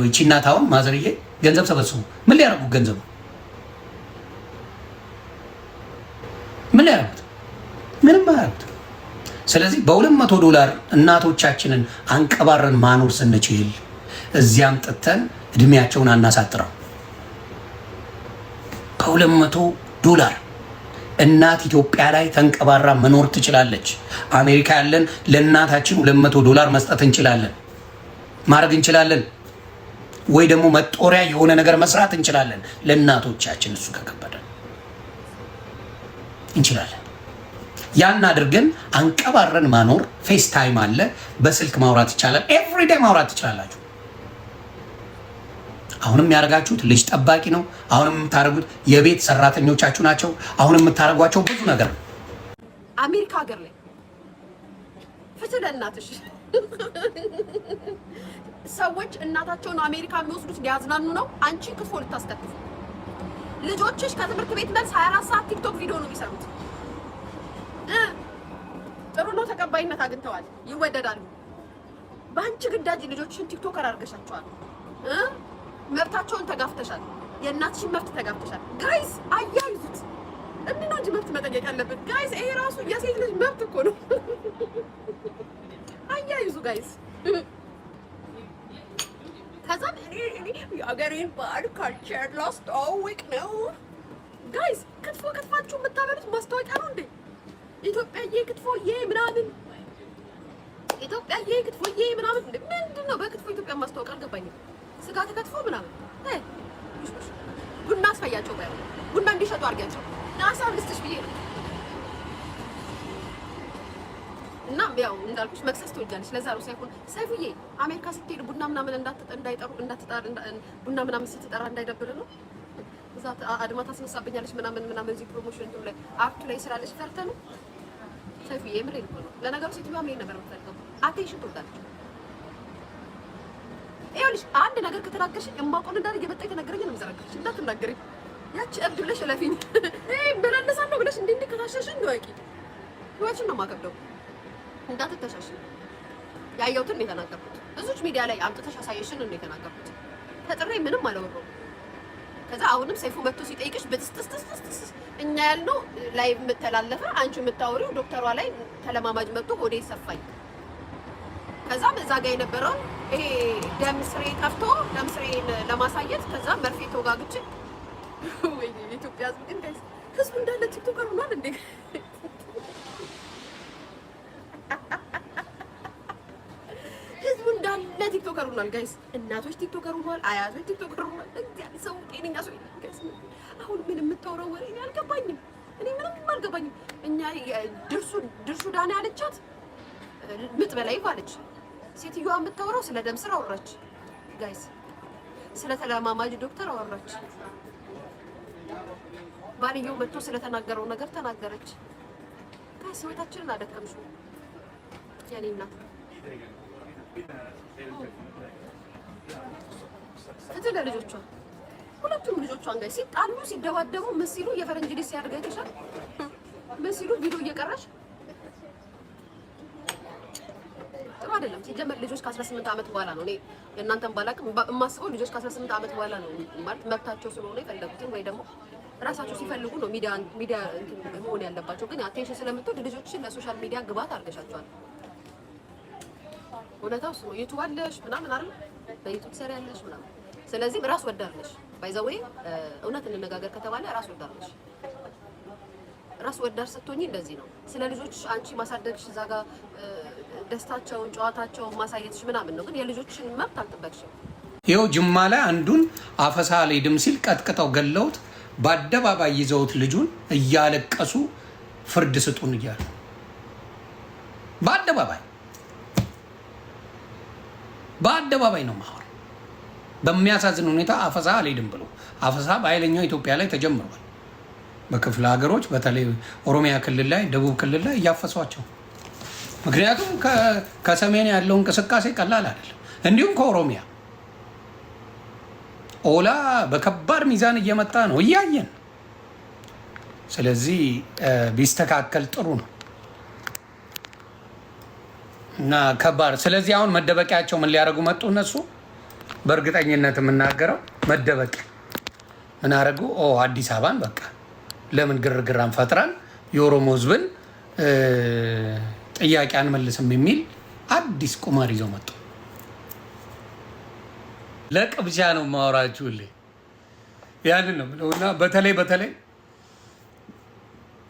ይቺ እናት አሁን ማዘርዬ ገንዘብ ሰበስቡ ምን ሊያረጉ? ገንዘቡ ምን ሊያረጉት? ምንም አያረጉት። ስለዚህ $200 እናቶቻችንን አንቀባረን ማኖር ስንችል እዚያም ጥተን እድሜያቸውን አናሳጥረው። $200 እናት ኢትዮጵያ ላይ ተንቀባራ መኖር ትችላለች። አሜሪካ ያለን ለእናታችን $200 መስጠት እንችላለን፣ ማድረግ እንችላለን። ወይ ደግሞ መጦሪያ የሆነ ነገር መስራት እንችላለን ለእናቶቻችን። እሱ ከከበደ እንችላለን። ያን አድርገን አንቀባረን ማኖር። ፌስ ታይም አለ፣ በስልክ ማውራት ይቻላል። ኤቭሪዴይ ማውራት ትችላላችሁ። አሁንም ያደርጋችሁት ልጅ ጠባቂ ነው። አሁንም የምታደርጉት የቤት ሰራተኞቻችሁ ናቸው። አሁንም የምታደርጓቸው ብዙ ነገር ነው። አሜሪካ ሀገር ላይ ፍትህ ለእናትሽ። ሰዎች እናታቸውን አሜሪካ የሚወስዱት ሊያዝናኑ ነው። አንቺ ክትፎ ልታስከትፉ። ልጆችሽ ከትምህርት ቤት መልስ 24 ሰዓት ቲክቶክ ቪዲዮ ነው የሚሰሩት። ጥሩ ነው፣ ተቀባይነት አግኝተዋል፣ ይወደዳሉ። በአንቺ ግዳጅ ልጆችሽን ቲክቶከር አድርገሻቸዋል። መብታቸውን ተጋፍተሻል። የእናትሽን መብት ተጋፍተሻል። ጋይስ አያይዙት። እንዲህ ነው እንጂ መብት መጠየቅ ያለብን ጋይስ። ይሄ ራሱ የሴት ልጅ መብት እኮ ነው። አያይዙ ጋይስ። ከዛም እኔ የሀገሬን ባህል ካልቸር ላስተዋውቅ ነው ጋይስ። ክትፎ ክትፋችሁ የምታበሉት ማስታወቂያ ነው እንዴ? ኢትዮጵያዬ ክትፎዬ ምናምን፣ ኢትዮጵያዬ ክትፎዬ ምናምን። ምንድን ነው በክትፎ ኢትዮጵያ ማስታወቅ? አልገባኝም። ስጋ ተከትፎ ምናምን። ቡና አስፈያቸው፣ ቡና እንዲሸጡ አድርጊያቸው። ሀሳብ ልስጥሽ ብዬ ነው። እና ያው እንዳልኩሽ መክሰስ ትወጃለሽ። ለዛ ነው ሰይፉዬ አሜሪካ ስትሄድ ቡና ምናምን ቡና ምናምን ስትጠራ እንዳይደብር ነው። እዛ አድማ ታስነሳብኛለች ምናምን እዚህ ፕሮሞሽን ላይ አፕቱ ላይ ስላለች ፈርተህ ነው ሰይፉዬ። የምሬን እኮ ነው። ለነገሩ ሴትዮዋ ምን ነበር የምትፈልገው? አቴንሽን ትወዳለች። ይኸውልሽ አንድ ነገር ከተናገርሽ የማውቀውን እንዳለ እየመጣ የተነገረኝ ነው የምዘረግፍሽ። እንዳትናገሪ ያቺ እብድ ብለሽ እለፊኝ። በለለሳለሁ ብለሽ እንዲህ ከታሸሽኝ ነው ያቂ ህይወትሽን ነው የማከብደው። እንዳትተሻሽ ያየሁትን ነው የተናገርኩት። ብዙዎች ሚዲያ ላይ አምጥተሽ አሳየሽን ነው የተናገርኩት። ተጥሬ ምንም አላወራሁም። ከዛ አሁንም ሰይፉ መጥቶ ሲጠይቅሽ በትስጥስጥስጥስ እኛ ያልነው ላይ የምተላለፈ አንቺ የምታወሪው ዶክተሯ ላይ ተለማማጅ መጥቶ ሆዴ ሰፋኝ። ከዛም እዛ ጋር የነበረውን ይሄ ደም ስሬ ጠፍቶ ደም ስሬን ለማሳየት ከዛ መርፌ ተወጋግቼ ወይ ኢትዮጵያ ህዝብ ግን ጋይስ ህዝቡ እንዳለ ቲክቶከር ሆኗል እንዴ? ህዝቡ እንዳለ ቲክቶከር ሆኗል ጋይስ። እናቶች ቲክቶከር ሆኗል፣ አያቶች ቲክቶከር ሆኗል። እንዴ ሰው ጤነኛ ሰው ጋይስ። አሁን ምን የምታወራው ወሬ እኔ አልገባኝም። እኔ ምንም አልገባኝም። እኛ ድርሱ ዳና ያለቻት ምጥ በላይ ባለች ሴትዮዋ የምታወራው ስለ ደም ስር አወራች ጋይስ። ስለ ተለማማጅ ዶክተር አወራች። ባልየው መጥቶ ስለተናገረው ነገር ተናገረች ጋይስ። ህይወታችንን አደከምሽው የኔ እናት። ፍትህ ለልጆቿ፣ ሁለቱም ልጆቿን ጋይስ። ሲጣሉ ሲደባደቡ ምን ሲሉ የፈረንጅ ልጅ ሲያደርግ አይተሻል? ምን ሲሉ ቪዲዮ እየቀራሽ ጥሩ አይደለም። ሲጀመር ልጆች ከ18 ዓመት በኋላ ነው እኔ እናንተን ባላቅም የማስበው ልጆች ከ18 ዓመት በኋላ ነው ማለት መብታቸው ስለሆነ የፈለጉትን ወይ ደግሞ ራሳቸው ሲፈልጉ ነው ሚዲያ መሆን ያለባቸው። ግን አቴንሽን ስለምትወድ ልጆችን ለሶሻል ሚዲያ ግባት አድርገሻቸዋል። እውነታው እሱ ነው። ዩቱብ አለሽ ምናምን አይደል? በዩቱብ ትሰሪያለሽ ምናምን። ስለዚህ ራስ ወዳድ ነሽ። ባይ ዘ ዌይ እውነት እንነጋገር ከተባለ ራስ ወዳድ ነሽ። ራስ ወዳድ ስትሆኚ እንደዚህ ነው። ስለ ልጆች አንቺ ማሳደግሽ እዛ ጋር ደስታቸውን ጨዋታቸውን ማሳየትሽ ምናምን ነው። ግን የልጆችን መብት አልጠበቅሽም። ይኸው ጅማ ላይ አንዱን አፈሳ አልሄድም ሲል ቀጥቅጠው ገለውት በአደባባይ ይዘውት ልጁን እያለቀሱ ፍርድ ስጡን እያሉ በአደባባይ ነው ማወር። በሚያሳዝን ሁኔታ አፈሳ አልሄድም ብሎ አፈሳ በኃይለኛው ኢትዮጵያ ላይ ተጀምሯል። በክፍለ ሀገሮች በተለይ ኦሮሚያ ክልል ላይ፣ ደቡብ ክልል ላይ እያፈሷቸው። ምክንያቱም ከሰሜን ያለው እንቅስቃሴ ቀላል አይደለም። እንዲሁም ከኦሮሚያ ኦላ በከባድ ሚዛን እየመጣ ነው እያየን። ስለዚህ ቢስተካከል ጥሩ ነው እና ከባድ። ስለዚህ አሁን መደበቂያቸው ምን ሊያደርጉ መጡ እነሱ? በእርግጠኝነት የምናገረው መደበቂያ ምን አደረጉ? አዲስ አበባን በቃ ለምን ግርግራን ፈጥረን የኦሮሞ ህዝብን ጥያቄ አንመልስም የሚል አዲስ ቁማር ይዘው መጡ። ለቅብቻ ነው ማወራችሁልኝ። ያንን ነው ብለውና በተለይ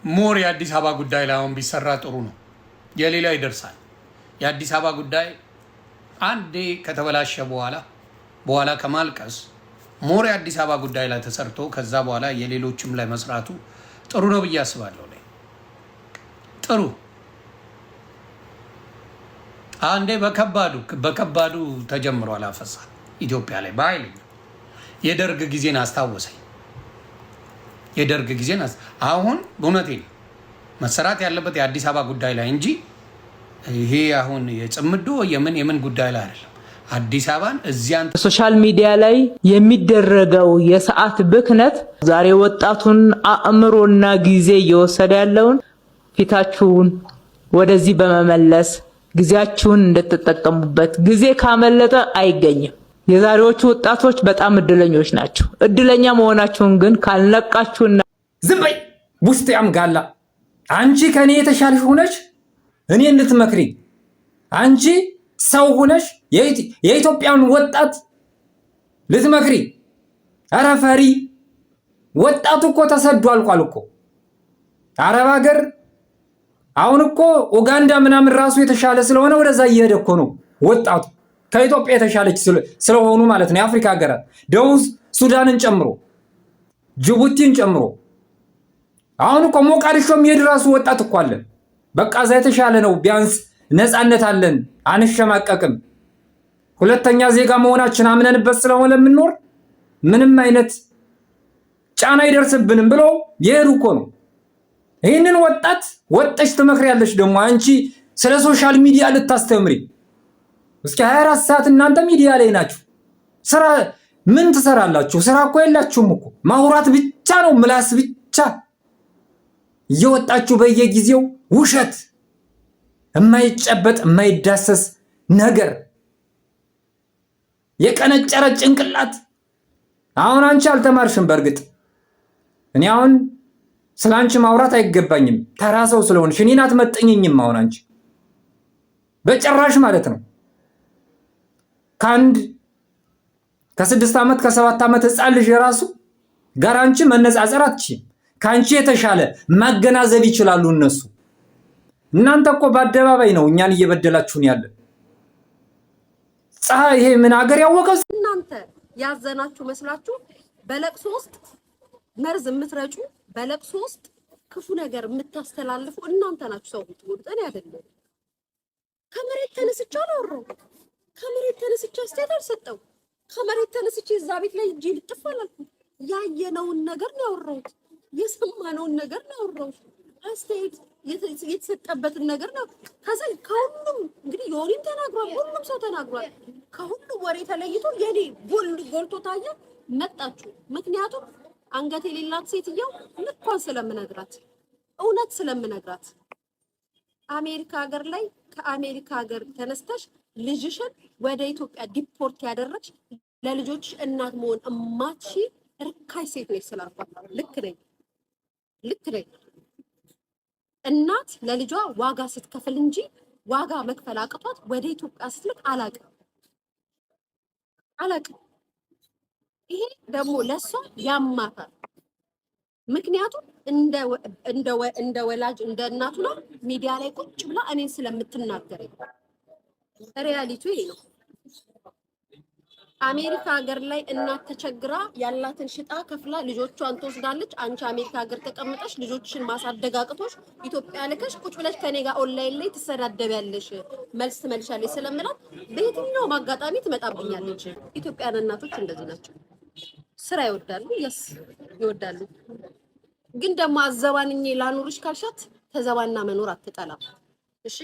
ሞር የአዲስ አበባ ጉዳይ ላይ አሁን ቢሰራ ጥሩ ነው። የሌላ ይደርሳል። የአዲስ አበባ ጉዳይ አንዴ ከተበላሸ በኋላ ከማልቀስ ሞር የአዲስ አበባ ጉዳይ ላይ ተሰርቶ ከዛ በኋላ የሌሎችም ላይ መስራቱ ጥሩ ነው ብዬ አስባለሁ። ጥሩ አንዴ በከባዱ ተጀምሯል አፈሳ ኢትዮጵያ ላይ በኃይለኛ። የደርግ ጊዜን አስታወሰኝ። የደርግ ጊዜን አሁን በእውነቴ መሰራት ያለበት የአዲስ አበባ ጉዳይ ላይ እንጂ ይሄ አሁን የጽምዶ የምን ጉዳይ ላይ አይደለም። አዲስ አበባን እዚያን ሶሻል ሚዲያ ላይ የሚደረገው የሰዓት ብክነት ዛሬ ወጣቱን አእምሮና ጊዜ እየወሰደ ያለውን ፊታችሁን ወደዚህ በመመለስ ጊዜያችሁን እንድትጠቀሙበት። ጊዜ ካመለጠ አይገኝም። የዛሬዎቹ ወጣቶች በጣም እድለኞች ናቸው። እድለኛ መሆናችሁን ግን ካልነቃችሁና ዝም በይ ውስጥ ያምጋላ አንቺ ከኔ የተሻለሽ ሆነሽ እኔ እንድትመክሪ አንቺ ሰው ሆነሽ የኢትዮጵያን ወጣት ልትመክሪ ኧረ ፈሪ ወጣቱ እኮ ተሰዶ አልቋል እኮ አረብ ሀገር አሁን እኮ ኡጋንዳ ምናምን ራሱ የተሻለ ስለሆነ ወደዛ እየሄደ እኮ ነው ወጣቱ ከኢትዮጵያ የተሻለች ስለሆኑ ማለት ነው የአፍሪካ ሀገራት ደቡብ ሱዳንን ጨምሮ ጅቡቲን ጨምሮ አሁን እኮ ሞቃዲሾም የሄድ ራሱ ወጣት እኮ አለ በቃ እዛ የተሻለ ነው ቢያንስ ነፃነት አለን አንሸማቀቅም ሁለተኛ ዜጋ መሆናችን አምነንበት ስለሆነ የምንኖር ምንም አይነት ጫና ይደርስብንም ብሎ የሄዱ እኮ ነው ይህንን ወጣት ወጥተሽ ትመክሪያለሽ ደግሞ አንቺ ስለ ሶሻል ሚዲያ ልታስተምሪ እስኪ 24 ሰዓት እናንተ ሚዲያ ላይ ናችሁ ስራ ምን ትሰራላችሁ ስራ እኮ የላችሁም እኮ ማውራት ብቻ ነው ምላስ ብቻ እየወጣችሁ በየጊዜው ውሸት የማይጨበጥ የማይዳሰስ ነገር የቀነጨረ ጭንቅላት አሁን አንቺ አልተማርሽም በርግጥ እኔ አሁን ስላንቺ ማውራት አይገባኝም ተራሰው ስለሆንሽ እኔን አትመጥኝኝም አሁን አንቺ በጭራሽ ማለት ነው ከ6 ዓመት ከ7 ዓመት ህፃን ልጅ የራሱ ጋር አንቺ መነጻጸር አትችይም ካንቺ የተሻለ ማገናዘብ ይችላሉ እነሱ እናንተ እኮ በአደባባይ ነው እኛን እየበደላችሁን ያለ ፀሐይ ይሄ ምን ሀገር ያወቀው እናንተ ያዘናችሁ መስላችሁ በለቅሶ ውስጥ መርዝ የምትረጩ በለቅሶ ውስጥ ክፉ ነገር የምታስተላልፉ እናንተ ናችሁ ሰው የምትጎዱት እኔ አይደለም ከመሬት ተነስቼ አላወራሁ ከመሬት ተነስቼ አስተያየት አልሰጠው ከመሬት ተነስቼ እዛ ቤት ላይ እጄ ልጥፍ አላልኩም ያየነውን ነገር ነው ያወራሁት የሰማነውን ነገር ነው ያወራሁት አስተያየት የተሰጠበትን ነገር ነው ከዛ ከሁሉም እንግዲህ ዮኒም ተናግሯል ሁሉም ሰው ተናግሯል ከሁሉም ወሬ ተለይቶ የኔ ጎልቶ ታየ መጣችሁ ምክንያቱም አንገት የሌላት ሴትየው ልኳን ስለምነግራት እውነት ስለምነግራት አሜሪካ ሀገር ላይ ከአሜሪካ ሀገር ተነስተሽ ልጅሽን ወደ ኢትዮጵያ ዲፖርት ያደረግሽ ለልጆች እናት መሆን እማትሺ ርካሽ ሴት ነሽ ስላልኳት ልክ ነኝ እናት ለልጇ ዋጋ ስትከፍል እንጂ ዋጋ መክፈል አቅቷት ወደ ኢትዮጵያ ስትልክ አላቅም ይሄ ደግሞ ለሷ ያማታል ምክንያቱም እንደ ወላጅ እንደ እናቱ ነው ሚዲያ ላይ ቁጭ ብላ እኔን ስለምትናገረኝ ሪያሊቲው ይሄ ነው አሜሪካ ሀገር ላይ እናት ተቸግራ ያላትን ሽጣ ከፍላ ልጆቿን ትወስዳለች አንቺ አሜሪካ ሀገር ተቀምጠሽ ልጆችሽን ማሳደግ አቅቶሽ ኢትዮጵያ ልከሽ ቁጭ ብለሽ ከኔ ጋር ኦንላይን ላይ ትሰዳደቢያለሽ መልስ ትመልሻለሽ ስለምላት በየትኛውም አጋጣሚ ትመጣብኛለች ኢትዮጵያን እናቶች እንደዚህ ናቸው ስራ ይወዳሉ ይወዳሉ ግን ደግሞ አዘባንኜ ላኑርሽ ካልሻት ተዘባና መኖር አትጠላም እሺ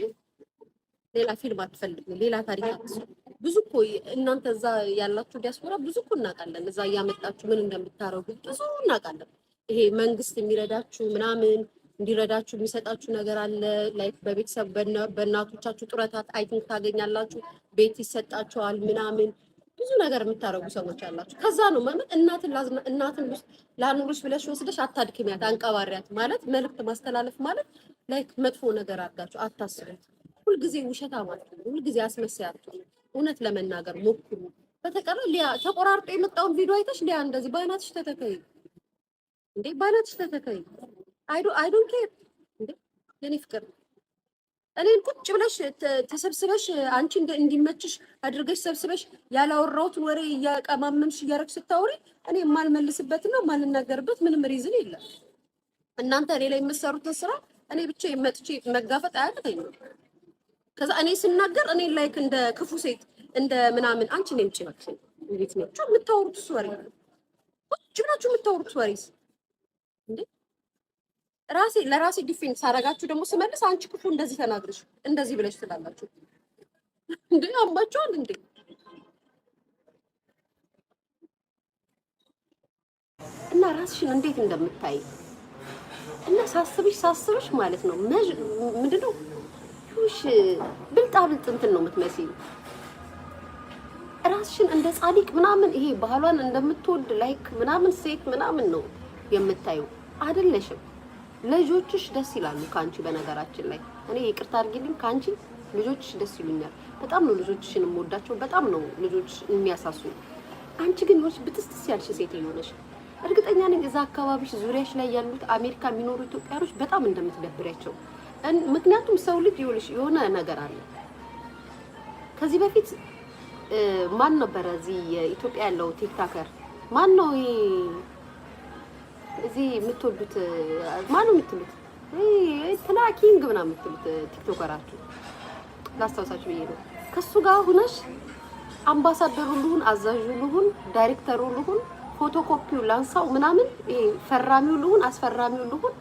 ሌላ ፊልም አትፈልጉ ሌላ ታሪክ አትስሩ ብዙ እኮ እናንተ እዛ ያላችሁ ዲያስፖራ ብዙ እኮ እናውቃለን እዛ እያመጣችሁ ምን እንደምታረጉ ብዙ እናውቃለን ይሄ መንግስት የሚረዳችሁ ምናምን እንዲረዳችሁ የሚሰጣችሁ ነገር አለ ላይክ በቤተሰብ በእናቶቻችሁ ጡረታት አይቲንክ ታገኛላችሁ ቤት ይሰጣችኋል ምናምን ብዙ ነገር የምታረጉ ሰዎች አላችሁ ከዛ ነው ማለት እናትን ላኑርሽ ብለሽ ወስደሽ አታድክሚያት አንቀባሪያት ማለት መልእክት ማስተላለፍ ማለት ላይክ መጥፎ ነገር አድርጋችሁ አታስቡት ሁሉ ጊዜ ውሸት አማት ሁሉ ጊዜ አስመሳያችሁ እውነት ለመናገር ሞክሩ በተቀረ ሊያ ተቆራርጦ የመጣውን ቪዲዮ አይተሽ ሊያ እንደዚህ ባናትሽ ተተከይ እንዴ ባናትሽ ተተከይ አይ ዶንት ኬር እንዴ የኔ ፍቅር እኔን ቁጭ ብለሽ ተሰብስበሽ አንቺ እንዲመችሽ አድርገሽ ሰብስበሽ ያላወራሁትን ወሬ እያቀማመምሽ እያረግሽ ስታወሪ እኔ የማልመልስበትና የማልናገርበት ምንም ሪዝን የለም እናንተ እኔ ላይ የምትሰሩት ስራ እኔ ብቻ መጥቼ መጋፈጥ አያቅተኝም ከዛ እኔ ስናገር እኔ ላይክ እንደ ክፉ ሴት እንደ ምናምን አንቺ ነኝ ጭባክሽ እንዴት ነው የምታወሩት ወሬ ቁጭ ብላችሁ የምታወሩት ወሬስ እንዴ? ለራሴ ዲፌንስ አረጋችሁ ደግሞ ስመልስ አንቺ ክፉ እንደዚህ ተናግረሽ እንደዚህ ብለሽ ትላላችሁ እንዴ? አምባችኋል እንዴ? እና ራስሽን እንዴት እንደምታይ እና ሳስብሽ ማለት ነው ምንድነው ሹሽ ብልጣብልጥ እንትን ነው የምትመስይ። ራስሽን እንደ ጻድቅ ምናምን ይሄ ባህሏን እንደምትወድ ላይክ ምናምን ሴት ምናምን ነው የምታዩ አይደለሽም። ልጆችሽ ደስ ይላሉ ካንቺ። በነገራችን ላይ እኔ ይቅርታ አድርጊልኝ ካንቺ ልጆችሽ ደስ ይሉኛል። በጣም ነው ልጆችሽን የምወዳቸው። በጣም ነው ልጆችሽ የሚያሳሱ። አንቺ ግን ይወሽ ብትስጥስ ያልሽ ሴትዮ ነሽ። እርግጠኛ ነኝ እዛ አካባቢሽ ዙሪያሽ ላይ ያሉት አሜሪካ የሚኖሩ ኢትዮጵያኖች በጣም እንደምትደብሪያቸው። ምክንያቱም ሰው ልጅ ይኸውልሽ የሆነ ነገር አለ። ከዚህ በፊት ማን ነበር እዚህ የኢትዮጵያ ያለው ቲክቶከር ማን ነው? እዚህ የምትወዱት ማን ነው የምትሉት? ትላኪንግ ምናምን የምትሉት ቲክቶከራችሁ ላስታውሳችሁ ብዬ ነው። ከሱ ጋር ሆነሽ አምባሳደሩ ልሁን አዛዡ ልሁን ዳይሬክተሩ ልሁን ፎቶኮፒው ላንሳው ምናምን ፈራሚው ልሁን አስፈራሚው ልሁን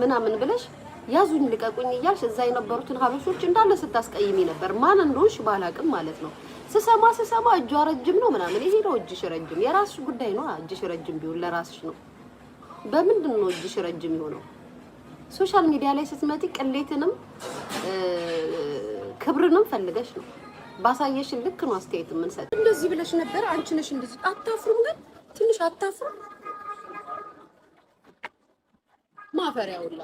ምናምን ብለሽ ያዙኝ ልቀቁኝ እያልሽ እዛ የነበሩትን ሀበሾች እንዳለ ስታስቀይሚ ነበር። ማን እንደሆንሽ ባላቅም ማለት ነው። ስሰማ እጇ ረጅም ነው ምናምን። ይሄ ነው እጅሽ ረጅም፣ የራስሽ ጉዳይ ነው። እጅሽ ረጅም ቢሆን ለራስሽ ነው። በምንድን ነው እጅሽ ረጅም የሆነው? ሶሻል ሚዲያ ላይ ስትመጪ ቅሌትንም ክብርንም ፈልገሽ ነው። ባሳየሽን ልክ ነው አስተያየት የምንሰጥ። እንደዚህ ብለሽ ነበር አንቺ ነሽ እንደዚህ። አታፍሩም ግን? ትንሽ አታፍሩም? ማፈሪያ ሁላ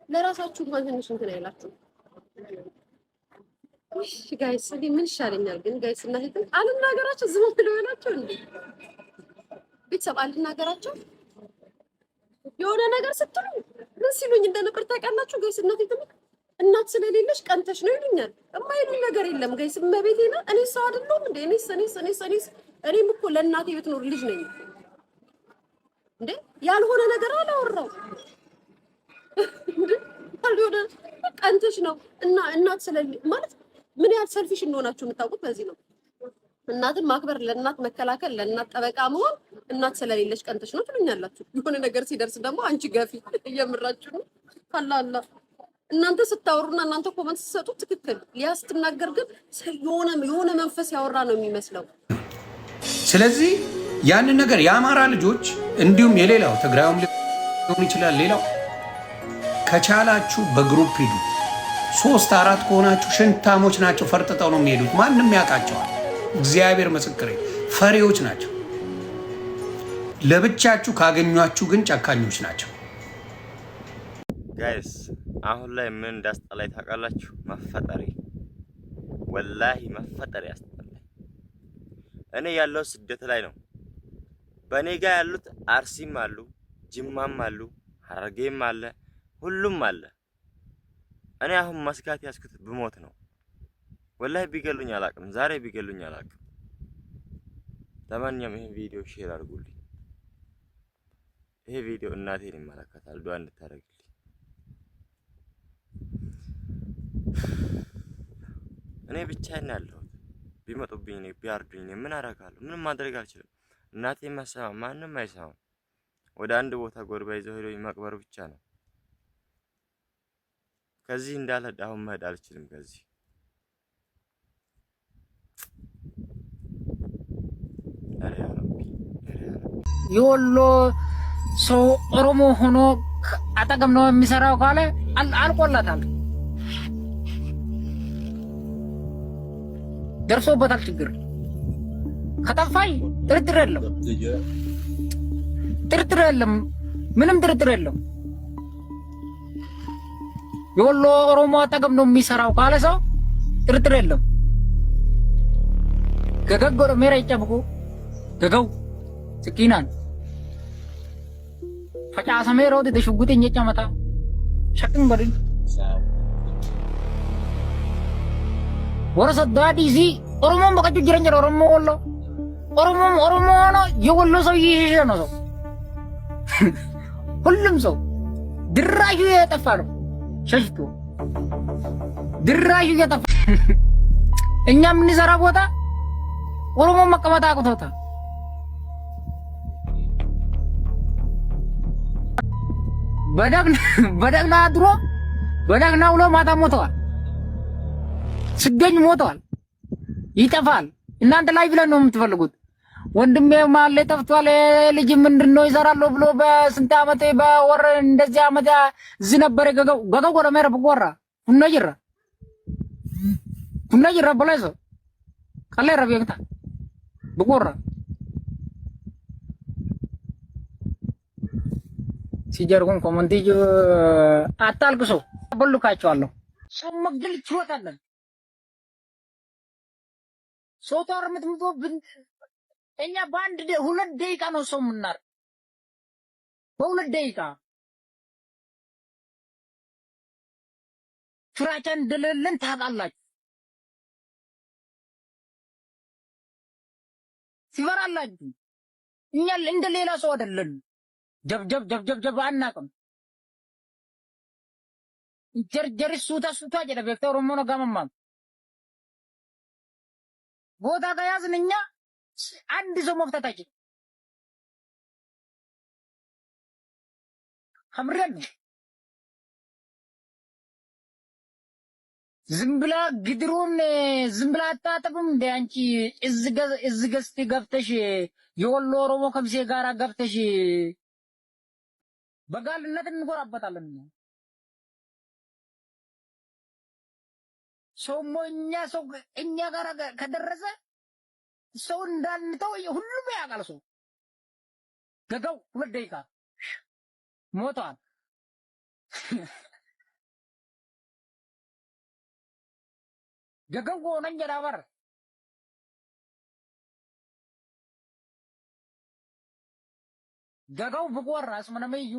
ለራሳችሁ እንኳን ትንሽ እንትን አይላችሁ። እሺ ጋይስ እንዴ ምን ይሻለኛል ግን ጋይስ? እና ህት አልናገራቸው ዝም ብለው ናቸው እንዴ? ቤተሰብ አልናገራቸው የሆነ ነገር ስትሉ ምን ሲሉኝ እንደነበር ታውቃላችሁ ጋይስ? እናት ስለሌለሽ ቀንተሽ ነው ይሉኛል። የማይሉኝ ነገር የለም ጋይስ። እመቤቴና እኔ ሰው አይደለሁም እንዴ? እኔም እኮ ለእናቴ ብትኖር ልጅ ነኝ እንዴ? ያልሆነ ነገር አላወራው እንዴ? አልሆነ ቀንተሽ ነው እና እናት ስለሌለሽ ማለት ምን ያህል ሰልፊሽ እንደሆናችሁ የምታውቁት በዚህ ነው። እናትን ማክበር፣ ለእናት መከላከል፣ ለእናት ጠበቃ መሆን እናት ስለሌለሽ ቀንተሽ ነው ትሉኛላችሁ። የሆነ ነገር ሲደርስ ደግሞ አንቺ ገፊ እየምራችሁ ነው። አላላ እናንተ ስታወሩና እናንተ ኮመንት ስትሰጡ ትክክል ሊያስትናገር ግን የሆነ መንፈስ ያወራ ነው የሚመስለው። ስለዚህ ያንን ነገር የአማራ ልጆች እንዲሁም የሌላው ትግራዩም ሊሆን ይችላል ሌላው ከቻላችሁ በግሩፕ ሂዱ። 3-4 ከሆናችሁ ሽንታሞች ናቸው፣ ፈርጥጠው ነው የሚሄዱት። ማንም ያውቃቸዋል። እግዚአብሔር ምስክሬ ፈሪዎች ናቸው። ለብቻችሁ ካገኟችሁ ግን ጨካኞች ናቸው። ጋይስ አሁን ላይ ምን እንዳስጠላኝ ታውቃላችሁ? መፈጠሬ ወላሂ መፈጠሬ ያስጠላኝ። እኔ ያለው ስደት ላይ ነው። በእኔ ጋር ያሉት አርሲም አሉ፣ ጅማም አሉ፣ ሐረርጌም አለ፣ ሁሉም አለ። እኔ አሁን መስጋት ያስኩት ብሞት ነው። ወላሂ ቢገሉኝ አላቅም፣ ዛሬ ቢገሉኝ አላቅም። ለማንኛውም ይሄን ቪዲዮ ሼር አድርጉልኝ። ይሄ ቪዲዮ እናቴን ይመለከታል፣ ዱአ እንድታደርግልኝ። እኔ ብቻዬን ያለሁት ቢመጡብኝ እኔ ቢያርዱኝ እኔ ምን አደርጋለሁ? ምንም ማድረግ አልችልም። እናቴ ማሰማ ማንም አይሰማም። ወደ አንድ ቦታ ጎርባ ይዘው ሄዶ መቅበር ብቻ ነው። ከዚህ እንዳልሄድ አሁን መሄድ አልችልም። ከዚህ የወሎ ሰው ኦሮሞ ሆኖ አጠገብ ነው የሚሰራው ካለ አልቆላታል፣ ደርሶበታል ችግር። ከጠፋኝ ጥርጥር የለም፣ ምንም ጥርጥር የለም። የወሎ ኦሮሞ አጠገብ ነው የሚሰራው ካለ ሰው ጥርጥር የለም። ገገጎ ሜራ ይጨብቁ ገገው ስኪናን ፈጫሰሜሮ ደሽጉጥኝ የጨመታ ሸቅን በድን ወረሰዳዲዚ ኦሮሞን በቀጁ ጅረንጀር ኦሮሞ ወሎ ኦሮሞ ሆኖ የወሎ ሰው እየሸሸ ነው። ሰው ሁሉም ሰው ድራሹ የጠፋ ነው። ሸሽቶ ድራሹ እየጠፋ እኛ የምንሰራ ቦታ ኦሮሞ መቀመጥ አቅቶታል። በደግና አድሮ በደግና ውሎ ማታ ሞተዋል። ሲገኝ ሞተዋል። ይጠፋል። እናንተ ላይ ብለን ነው የምትፈልጉት። ወንድሜ ማለ ጠፍቷል። ልጅ ምንድነው ይሰራለሁ ብሎ በስንት ዓመት በወር እንደዚህ ዓመት እዚህ ነበር ገገው ጎረመረ በቆራ ሁነጅራ በላይሶ ካለ ረቢያታ በቆራ ሲጀርጉን ኮመንት አታልቅሶ በሉካቸዋለሁ። ሰው መግደል ይችላል። ሰው ታርምት ምቶ እኛ በአንድ 2 ደቂቃ ነው ሰው ምናር በ2 ደቂቃ ፍራቻ እንደሌለን ታውቃላችሁ። ሲፈራላችሁ እኛ እንደ ሌላ ሰው አይደለም። ጀብ አናውቅም። ጀርጀሪ ሱታ ጀደ ቬክተር ኦሮሞ ነው ጋመማ ቦታ ከያዝን እኛ አንድ ሰው መፍታታችን ከምረን ዝም ብላ ግድሩን ዝም ብላ አታጥብም እንደ አንቺ እዚህ ገዝት ገብተሽ የወሎ ኦሮሞ ከምሴ ጋራ ገብተሽ በጋልነት እንጎራበታለን። ሰው እኛ ጋራ ከደረሰ ሰው እንዳንተው ሁሉም ያውቃል። ሰው ገገው 2 ደቂቃ ሞቷል። ገገው ሆነኝ ዳበር ገገው ብቆራስ ምንምዩ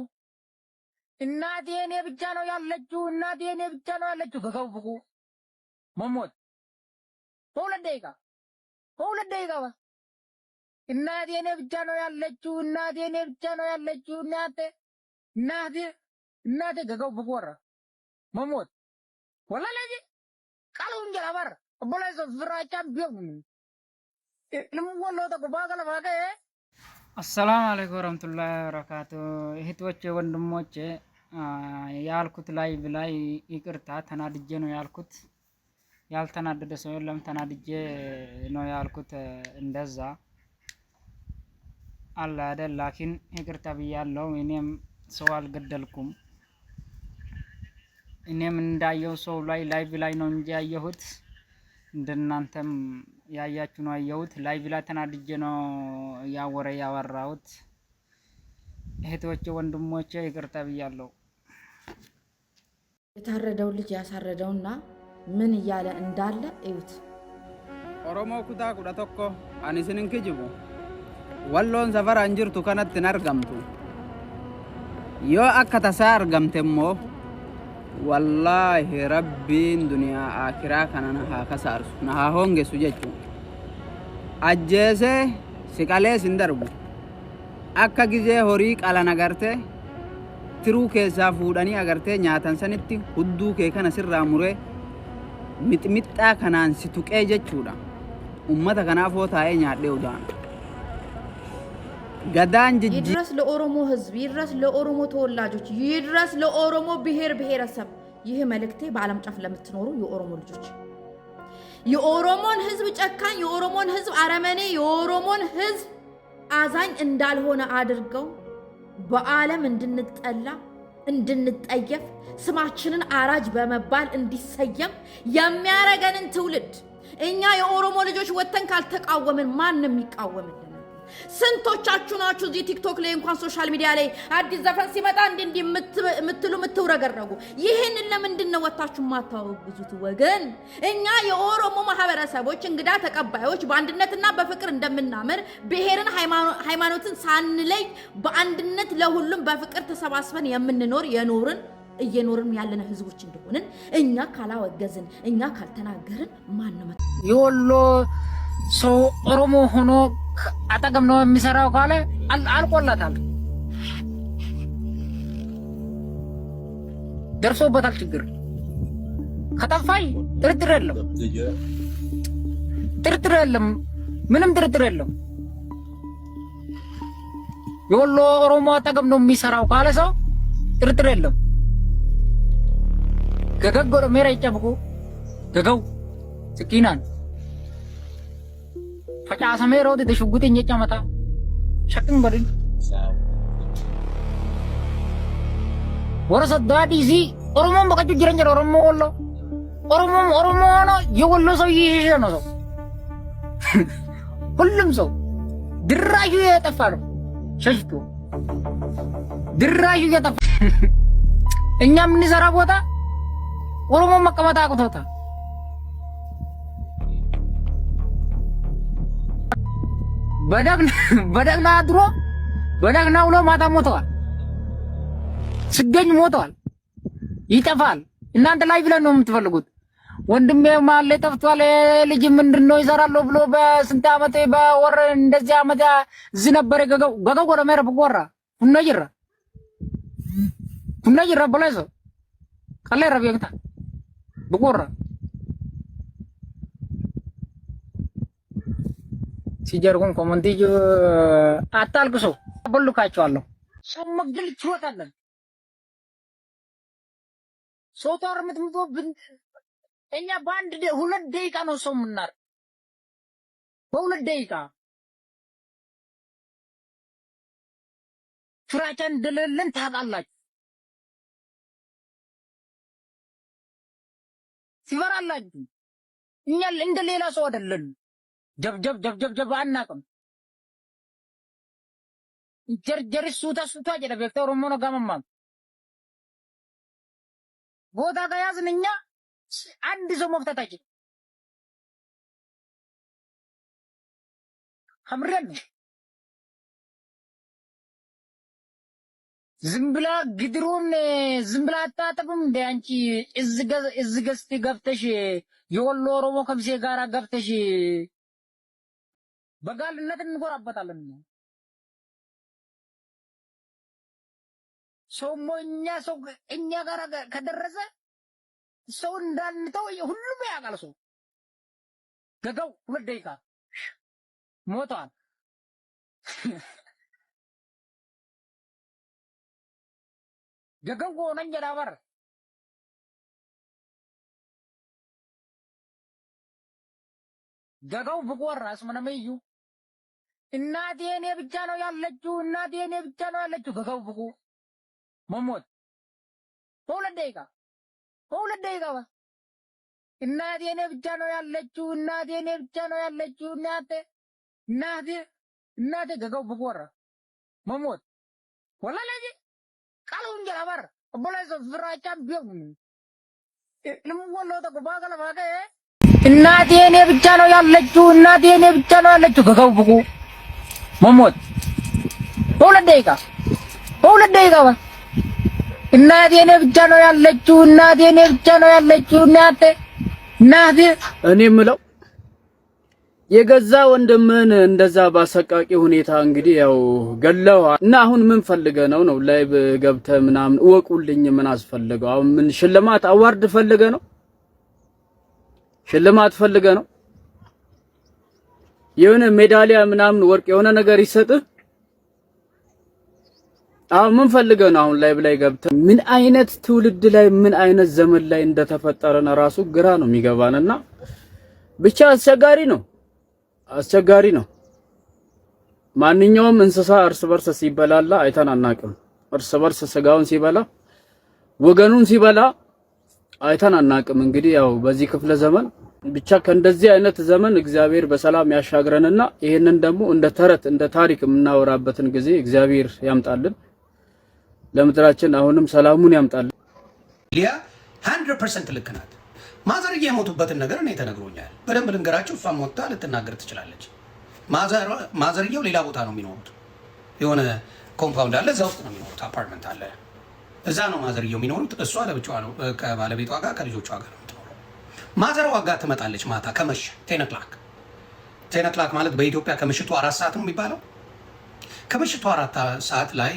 እናቴ እኔ ብቻ ነው ያለችው። እናቴ እኔ ብቻ ነው ያለችው። ገገው ብቆ መሞት 2 ደቂቃ 2 ደቂቃ እናቴ እኔ ብቻ ነው ያለችው። እናቴ እኔ ብቻ ነው ያለችው። እናቴ ገገው ብቆራ መሞት ወላላጂ ቃሉን ጀራበር ቦላይዞ ፍራቻም ቢሆን ለምወሎ ተቆባገለ ባገ አሰላሙ አለይኩም ወራህመቱላሂ ወበረካቱ። እህቶቼ ወንድሞቼ ያልኩት ላይ ይቅርታ ተናድጄ ነው ያልኩት። ያልተናደደ ሰው የለም። ተናድጄ ነው ያልኩት። እንደዛ አለ አይደል? ላኪን ይቅርታ ብያለሁ። እኔም ሰው አልገደልኩም። እኔም እንዳየው ሰው ላይቭ ላይ ነው እንጂ ያየሁት እንደናንተም ያያችሁ ነው ያየሁት። ላይቭ ላይ ተናድጄ ነው ያወራሁት። እህቶቼ ወንድሞቼ ይቅርታ ብያለሁ። የታረደው ልጅ ያሳረደውና ምን እያለ እንዳለ እዩት። ኦሮሞ ኩታ ኩዳ ቶኮ አኒስንን ክጅቡ ወሎን ሰፈር አንጅርቱ ከነት ነርገምቱ ዮ አከተሳ አርገምቴሞ ወላሂ ረቢን ዱንያ አኪራ ከነና ሀከሳርሱ ነሃ ሆንጌሱ ጀቹ አጀሴ ሲቃሌ ሲንደርቡ አካ ጊዜ ሆሪ ቃላን አገርቴ ትሩ ኬሳ ፉዳኒ አገርቴ ኛታን ሰኒቲ ሁዱ ኬ ከነ ሲራ ሙሬ ሚጥሚጣ ከናን ሲቱቄ ጀቹዳ ኡመተ ከናፎ ታዬ ኛዴ ኡዳን ገዳን ጅጅ ይድረስ ለኦሮሞ ህዝብ፣ ይድረስ ለኦሮሞ ተወላጆች፣ ይድረስ ለኦሮሞ ብሔር ብሔረሰብ። ይህ መልእክቴ በዓለም ጫፍ ለምትኖሩ የኦሮሞ ልጆች የኦሮሞን ህዝብ ጨካኝ፣ የኦሮሞን ህዝብ አረመኔ፣ የኦሮሞን ህዝብ አዛኝ እንዳልሆነ አድርገው በዓለም እንድንጠላ እንድንጠየፍ ስማችንን አራጅ በመባል እንዲሰየም የሚያረገንን ትውልድ እኛ የኦሮሞ ልጆች ወተን ካልተቃወምን ማንም ይቃወምልን? ስንቶቻችሁ ናችሁ እዚህ ቲክቶክ ላይ እንኳን ሶሻል ሚዲያ ላይ አዲስ ዘፈን ሲመጣ እንዲህ የምትረገረጉ? ይህንን ለምንድን ነው ወታችሁ ማታወግዙት ወገን? እኛ የኦሮሞ ማህበረሰቦች እንግዳ ተቀባዮች በአንድነትና በፍቅር እንደምናምር ብሔርን ሃይማኖትን ሳንለይ በአንድነት ለሁሉም በፍቅር ተሰባስበን የምንኖር እየኖርን ያለን ህዝቦች እንደሆንን እኛ ካላወገዝን እኛ ካልተናገርን ማንም የወሎ ሰው ኦሮሞ ሆኖ አጠገብ ነው የሚሰራው ካለ አልቆላታል፣ ደርሶበታል ችግር። ከጠፋይ ጥርጥር የለም፣ ምንም ጥርጥር የለም። የወሎ ኦሮሞ አጠገብ ነው የሚሰራው ካለ ሰው ጥርጥር የለም። ገገጎረ ሜራ ይጨብቁ ገገው ስኪናን ፈጫሰ ሜሮ ተሽጉጥኝ ጨመታ ሸክን በድን ወረሰ ዳዲሲ ኦሮሞን በቀጁ ጅረንጀር ኦሮሞ ወሎ ኦሮሞ ነው የወሎ ሰው ይሄ ነው ሰው ሁሉም ሰው ድራሹ የጠፋ ነው ሸሽቶ ድራሹ የጠፋ እኛ የምንሰራ ቦታ ኦሮሞ መቀመጥ አቅቶታል። በደግና አድሮ በደግና ውሎ ማታ ሞተዋል። ስገኝ ሞተዋል። ይጠፋል። እናንተ ላይ ብለን ነው የምትፈልጉት። ወንድሜ ማለ ጠፍቷል ልጅ ምንድነው ይሰራል ብሎ በስንት አመት በወር እንደዚህ አመት እዚህ ነበር ገገው ወረ መረ በቆራ ሁና ይራ በላይዞ ካለ ረቢያታ በቆራ ሲጀርጉን ኮመንት አታልቅሱ በሉካቸዋለሁ። ሰው መግደል ይችላል። ሰው ጦርነት እኛ በአንድ 2 ደቂቃ ነው ሰው ምናር በ2 ደቂቃ ፍራቻን እንደሌለን ታውቃላችሁ። ሲፈራላችሁ እኛ እንደሌላ ሰው አይደለም። ጀብ አናውቅም። ጀርጀር ሱታ ጀደ ቬክተር ኦሮሞ ነው ጋመማ ቦታ ከያዝን እኛ አንድ ሰው መፍታታችን ሐምረን ዝምብላ ግድሩን ዝምብላ አጣጥብም እንደ አንቺ እዝገስቲ ገብተሽ የወሎ ኦሮሞ ከምሴ ጋራ ገብተሽ በጋልነት እንጎራበታለን። ሰው እኛ ጋር ከደረሰ ሰው እንዳንተው ሁሉም ያውቃል። ሰው ገገው 2 ደቂቃ ሞቷል። ገገው ሆነኝ ዳበር ገገው ብቆራ አስመነመዩ እናቴ እኔ ብቻ ነው ያለችው ገገው ብቁ መሞት በ2 ደቂቃ እናቴ እኔ ብቻ ነው ያለችው እናቴ ገገው ብቆራ መሞት ወላላጂ ቃሉ እንጀራበር በላይ ፍራቻም ቢሆን ለምወሎ ተቆባገለ ባገ እናቴ እኔ ብቻ ነው ያለችው ገገው ብቁ መሞት በ2 ደቂቃ እናቴ እኔ ብቻ ነው ያለችው እናቴ እኔ የምለው የገዛ ወንድምን እንደዛ ባሰቃቂ ሁኔታ እንግዲህ ያው ገለው እና አሁን ምን ፈልገ ነው ላይ ገብተ ምናምን እወቁልኝ ምን አስፈልገው? አሁን ምን ሽልማት አዋርድ ፈልገ ነው? የሆነ ሜዳሊያ ምናምን ወርቅ የሆነ ነገር ይሰጥህ? አሁን ምን ፈልገ ነው? አሁን ላይ ገብተ ምን አይነት ትውልድ ላይ ምን አይነት ዘመን ላይ እንደተፈጠረና ራሱ ግራ ነው የሚገባንና ብቻ አስቸጋሪ ነው። ማንኛውም እንስሳ እርስ በርስ ሲበላላ አይተን አናቅም። እርስ በርስ ስጋውን ሲበላ ወገኑን ሲበላ አይተን አናቅም። እንግዲህ ያው በዚህ ክፍለ ዘመን ብቻ ከእንደዚህ አይነት ዘመን እግዚአብሔር በሰላም ያሻግረንና ይሄንን ደግሞ እንደ ተረት እንደ ታሪክ የምናወራበትን ጊዜ እግዚአብሔር ያምጣልን። ለምድራችን አሁንም ሰላሙን ያምጣልን። ሊያ 100% ልክ ናት። ማዘርዬ የሞቱበትን ነገር እኔ ተነግሮኛል። በደንብ ልንገራችሁ። እሷም ወጥታ ልትናገር ትችላለች። ማዘርየው ሌላ ቦታ ነው የሚኖሩት። የሆነ ኮምፓውንድ አለ፣ እዛ ውስጥ ነው የሚኖሩት። አፓርትመንት አለ፣ እዛ ነው ማዘርየው የሚኖሩት። እሷ ለብቻዋ ነው ከባለቤቷ ጋር ከልጆቿ ጋር ነው የምትኖረው። ማዘርዋ ጋር ትመጣለች ማታ ከመሸ 10 o'clock ማለት በኢትዮጵያ ከምሽቱ 4 ሰዓት ነው የሚባለው። ከምሽቱ 4 ሰዓት ላይ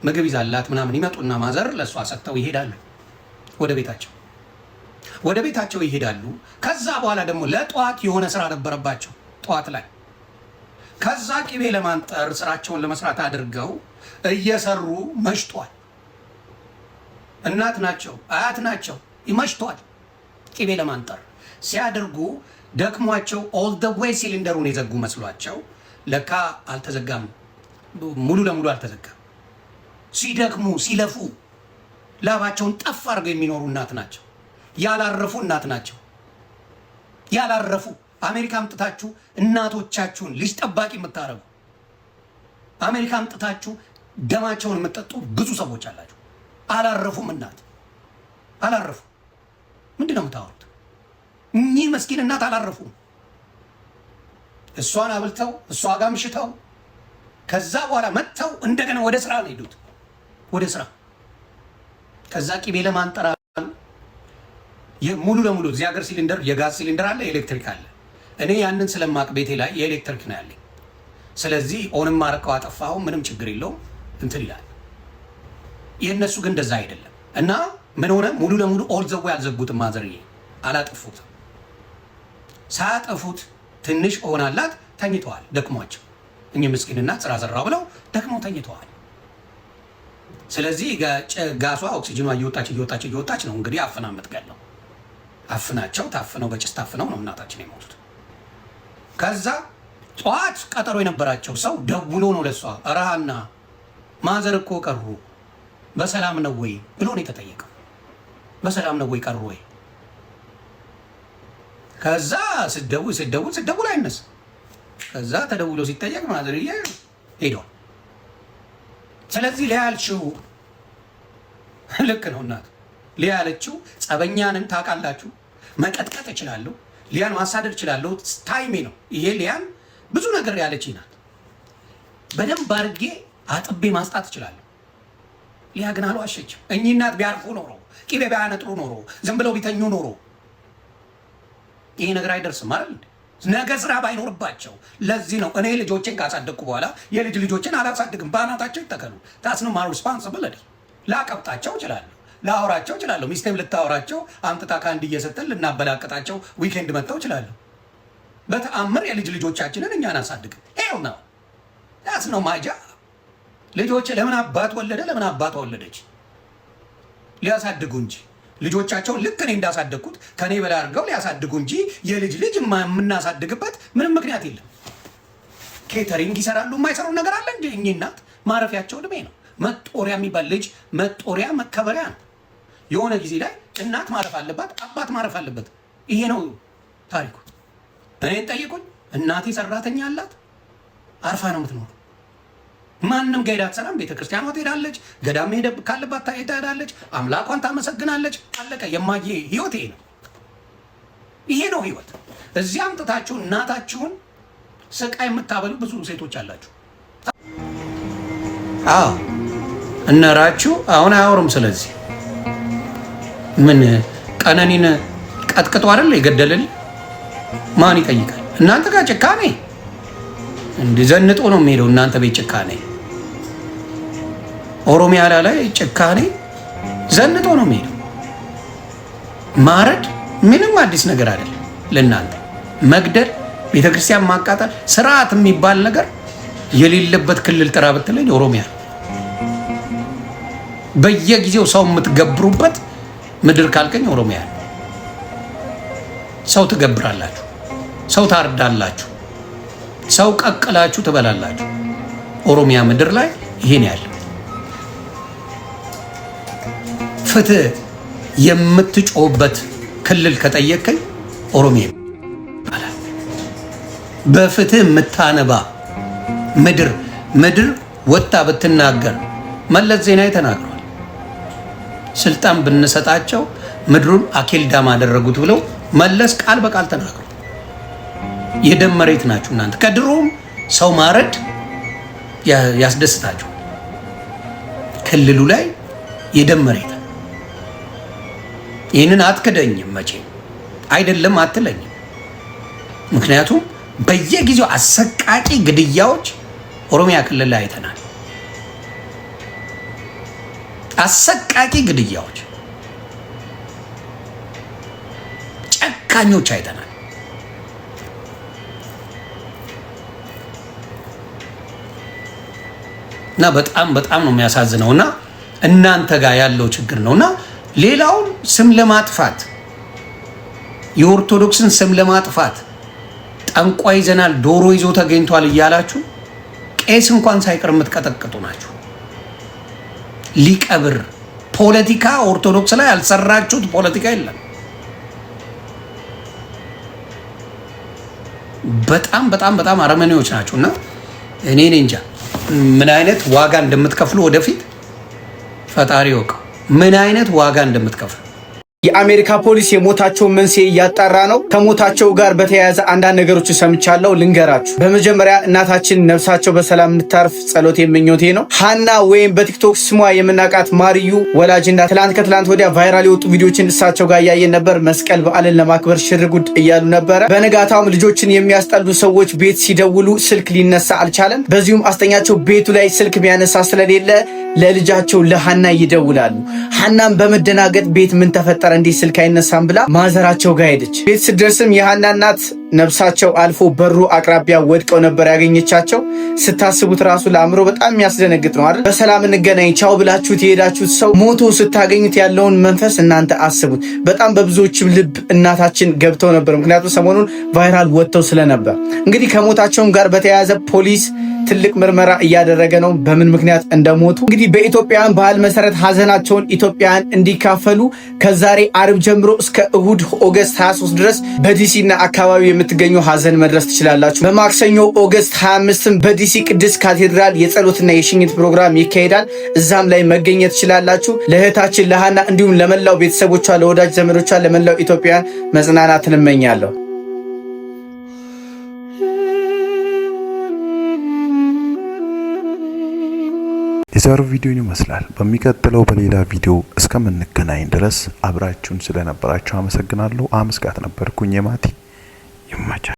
ምግብ ይዛላት ምናምን ይመጡና ማዘር ለእሷ ሰጥተው ይሄዳሉ ወደ ቤታቸው ይሄዳሉ። ከዛ በኋላ ደግሞ ለጠዋት የሆነ ስራ ነበረባቸው ጠዋት ላይ። ከዛ ቅቤ ለማንጠር ስራቸውን ለመስራት አድርገው እየሰሩ መሽጧል። እናት ናቸው፣ አያት ናቸው። ይመሽቷል። ቅቤ ለማንጠር ሲያደርጉ ደክሟቸው ኦል ደ ዌይ ሲሊንደሩን የዘጉ መስሏቸው ለካ አልተዘጋም፣ ሙሉ ለሙሉ አልተዘጋም። ሲደክሙ ሲለፉ ላባቸውን ጠፍ አድርገው የሚኖሩ እናት ናቸው። ያላረፉ እናት ናቸው። ያላረፉ አሜሪካ አምጥታችሁ እናቶቻችሁን ልጅ ጠባቂ የምታረጉ አሜሪካ አምጥታችሁ ደማቸውን የምትጠጡ ብዙ ሰዎች አላችሁ። አላረፉም። እናት አላረፉ። ምንድን ነው የምታወሩት? እኚህ መስኪን እናት አላረፉም። እሷን አብልተው እሷ ጋር ምሽተው ከዛ በኋላ መጥተው እንደገና ወደ ስራ ነው ሄዱት። ወደ ስራ ከዛ ቅቤ ለማንጠራ ሙሉ ለሙሉ እዚህ ሀገር ሲሊንደር የጋዝ ሲሊንደር አለ፣ ኤሌክትሪክ አለ። እኔ ያንን ስለማቅ ቤቴ ላይ የኤሌክትሪክ ነው ያለኝ። ስለዚህ ኦንም ማረቀው አጠፋው ምንም ችግር የለውም እንትን ይላል። የእነሱ ግን እንደዛ አይደለም። እና ምን ሆነ? ሙሉ ለሙሉ ኦል ዘ ዌይ አልዘጉትም። ማዘርዬ አላጠፉትም። ሳያጠፉት ትንሽ ሆናላት ተኝተዋል፣ ደክሟቸው። እኚህ ምስኪን እናት ስራ ሰራው ብለው ደክመው ተኝተዋል። ስለዚህ ጋሷ ኦክሲጅኗ እየወጣች ነው እንግዲህ አፍና የምትገለው። አፍናቸው ታፍነው በጭስ ታፍነው ነው እናታችን የሞቱት። ከዛ ጠዋት ቀጠሮ የነበራቸው ሰው ደውሎ ነው ለሷ ረሃና ማዘር እኮ ቀሩ በሰላም ነው ወይ ብሎ ነው የተጠየቀው። በሰላም ነው ወይ ቀሩ ወይ? ከዛ ስደውል አይነሳ። ከዛ ተደውሎ ሲጠየቅ ማዘርዬ ሄዷል። ስለዚህ ሊያልችው ልክ ነው እናት ሊያለችው ጸበኛንን ታውቃላችሁ። መቀጥቀጥ እችላለሁ፣ ሊያን ማሳደድ እችላለሁ። ታይሜ ነው ይሄ። ሊያን ብዙ ነገር ያለች ናት። በደንብ አድርጌ አጥቤ ማስጣት እችላለሁ። ሊያ ግን አልዋሸችም። እኚህ እናት ቢያርፉ ኖሮ ቅቤ ቢያነጥሩ ኖሮ ዝም ብለው ቢተኙ ኖሮ ይሄ ነገር አይደርስም አይደል? ነገ ስራ ባይኖርባቸው። ለዚህ ነው እኔ ልጆችን ካሳደግኩ በኋላ የልጅ ልጆችን አላሳድግም። በአናታቸው ይተከሉ። ታስኑ ማር ሪስፖንሲቢሊቲ። ላቀብጣቸው እችላለሁ፣ ላወራቸው እችላለሁ። ሚስቴም ልታወራቸው አምጥታ ከአንድ እየሰጠን ልናበላቅጣቸው ዊኬንድ መጥተው እችላለሁ። በተአምር የልጅ ልጆቻችንን እኛን አሳድግም። ይኸው ነው ታስ ነው ማጃ። ልጆች ለምን አባት ወለደ ለምን አባቷ ወለደች? ሊያሳድጉ እንጂ ልጆቻቸውን ልክ እኔ እንዳሳደግኩት ከኔ በላይ አድርገው ሊያሳድጉ እንጂ የልጅ ልጅ የምናሳድግበት ምንም ምክንያት የለም። ኬተሪንግ ይሰራሉ፣ የማይሰሩ ነገር አለ እንጂ እኚህ እናት ማረፊያቸው ዕድሜ ነው። መጦሪያ የሚባል ልጅ መጦሪያ መከበሪያ ነው። የሆነ ጊዜ ላይ እናት ማረፍ አለባት፣ አባት ማረፍ አለበት። ይሄ ነው ታሪኩ። እኔን ጠይቁኝ። እናቴ ሰራተኛ አላት፣ አርፋ ነው የምትኖር። ማንም ጋር ሄዳ አትሰራም። ቤተክርስቲያኗ ትሄዳለች፣ ገዳም ሄደ ካለባት ትሄዳለች፣ አምላኳን ታመሰግናለች። አለቀ። የማየ ህይወት ይሄ ነው። ይሄ ነው ህይወት። እዚህ አምጥታችሁ እናታችሁን ስቃይ የምታበሉ ብዙ ሴቶች አላችሁ። አዎ እነራችሁ አሁን አያወሩም። ስለዚህ ምን ቀነኒን ቀጥቅጦ አይደል የገደለል? ማን ይጠይቃል? እናንተ ጋር ጭካኔ እንዲዘንጦ ነው የሚሄደው። እናንተ ቤት ጭካኔ፣ ኦሮሚያ ላይ ጭካኔ ዘንጦ ነው የሚሄደው። ማረድ ምንም አዲስ ነገር አይደለም ለእናንተ። መግደል፣ ቤተክርስቲያን ማቃጠል፣ ስርዓት የሚባል ነገር የሌለበት ክልል ጥራ ብትለኝ ኦሮሚያ። በየጊዜው ሰው የምትገብሩበት ምድር ካልከኝ ኦሮሚያ። ሰው ትገብራላችሁ፣ ሰው ታርዳላችሁ፣ ሰው ቀቅላችሁ ትበላላችሁ። ኦሮሚያ ምድር ላይ ይሄን ያለ ፍትህ የምትጮህበት ክልል ከጠየቀኝ ኦሮሚያ ይባላል። በፍትህ የምታነባ ምድር ወጣ ብትናገር መለስ ዜናዊ ተናግሯል። ስልጣን ብንሰጣቸው ምድሩን አኬልዳም አደረጉት ብለው መለስ ቃል በቃል ተናግሯል። የደም መሬት ናችሁ እናንተ። ከድሮም ሰው ማረድ ያስደስታችሁ። ክልሉ ላይ የደም መሬት። ይህንን አትክደኝም፣ መቼም አይደለም አትለኝም። ምክንያቱም በየጊዜው አሰቃቂ ግድያዎች ኦሮሚያ ክልል ላይ አይተናል። አሰቃቂ ግድያዎች፣ ጨካኞች አይተናል። እና በጣም ነው የሚያሳዝነው። እና እናንተ ጋር ያለው ችግር ነውና ሌላውን ስም ለማጥፋት የኦርቶዶክስን ስም ለማጥፋት ጠንቋይ ይዘናል ዶሮ ይዞ ተገኝቷል እያላችሁ ቄስ እንኳን ሳይቀር የምትቀጠቅጡ ናችሁ። ሊቀብር ፖለቲካ ኦርቶዶክስ ላይ ያልሰራችሁት ፖለቲካ የለም። በጣም በጣም በጣም አረመኔዎች ናችሁና እኔ እንጃ ምን አይነት ዋጋ እንደምትከፍሉ ወደፊት ፈጣሪ ያውቃል። ምን አይነት ዋጋ እንደምትከፍሉ። የአሜሪካ ፖሊስ የሞታቸውን መንስኤ እያጣራ ነው። ከሞታቸው ጋር በተያያዘ አንዳንድ ነገሮች ሰምቻለሁ፣ ልንገራችሁ። በመጀመሪያ እናታችን ነፍሳቸው በሰላም እንድታርፍ ጸሎቴ ምኞቴ ነው። ሀና ወይም በቲክቶክ ስሟ የምናውቃት ማርዩ ወላጅና ከትላንት ወዲያ ቫይራል የወጡ ቪዲዮችን እሳቸው ጋር እያየን ነበር። መስቀል በዓልን ለማክበር ሽርጉድ እያሉ ነበረ። በነጋታውም ልጆችን የሚያስጠሉ ሰዎች ቤት ሲደውሉ ስልክ ሊነሳ አልቻለም። በዚሁም አስጠኛቸው ቤቱ ላይ ስልክ የሚያነሳ ስለሌለ ለልጃቸው ለሀና ይደውላሉ። ሀናም በመደናገጥ ቤት ምን ተፈጠረ እንዲህ ስልክ አይነሳም ብላ ማዘራቸው ጋር ሄደች። ቤት ስትደርስም የሀና እናት ነፍሳቸው አልፎ በሩ አቅራቢያ ወድቀው ነበር ያገኘቻቸው። ስታስቡት ራሱ ለአእምሮ በጣም የሚያስደነግጥ ነው አይደል? በሰላም እንገናኝ ቻው ብላችሁት የሄዳችሁት ሰው ሞቶ ስታገኙት ያለውን መንፈስ እናንተ አስቡት። በጣም በብዙዎችም ልብ እናታችን ገብተው ነበር፣ ምክንያቱም ሰሞኑን ቫይራል ወጥተው ስለነበር። እንግዲህ ከሞታቸውም ጋር በተያያዘ ፖሊስ ትልቅ ምርመራ እያደረገ ነው፣ በምን ምክንያት እንደሞቱ። እንግዲህ በኢትዮጵያውያን ባህል መሰረት ሀዘናቸውን ኢትዮጵያውያን እንዲካፈሉ ከዛሬ አርብ ጀምሮ እስከ እሁድ ኦገስት 23 ድረስ በዲሲ እና አካባቢ የምትገኙ ሀዘን መድረስ ትችላላችሁ። በማክሰኞ ኦገስት 25ም በዲሲ ቅድስት ካቴድራል የጸሎትና የሽኝት ፕሮግራም ይካሄዳል። እዛም ላይ መገኘት ትችላላችሁ። ለእህታችን ለሀና እንዲሁም ለመላው ቤተሰቦቿ፣ ለወዳጅ ዘመዶቿ፣ ለመላው ኢትዮጵያውያን መጽናናትን እመኛለሁ። የዛሬው ቪዲዮ ይመስላል። በሚቀጥለው በሌላ ቪዲዮ እስከምንገናኝ ድረስ አብራችሁን ስለነበራችሁ አመሰግናለሁ። አመስጋት ነበርኩኝ የማቲ ይመቻል።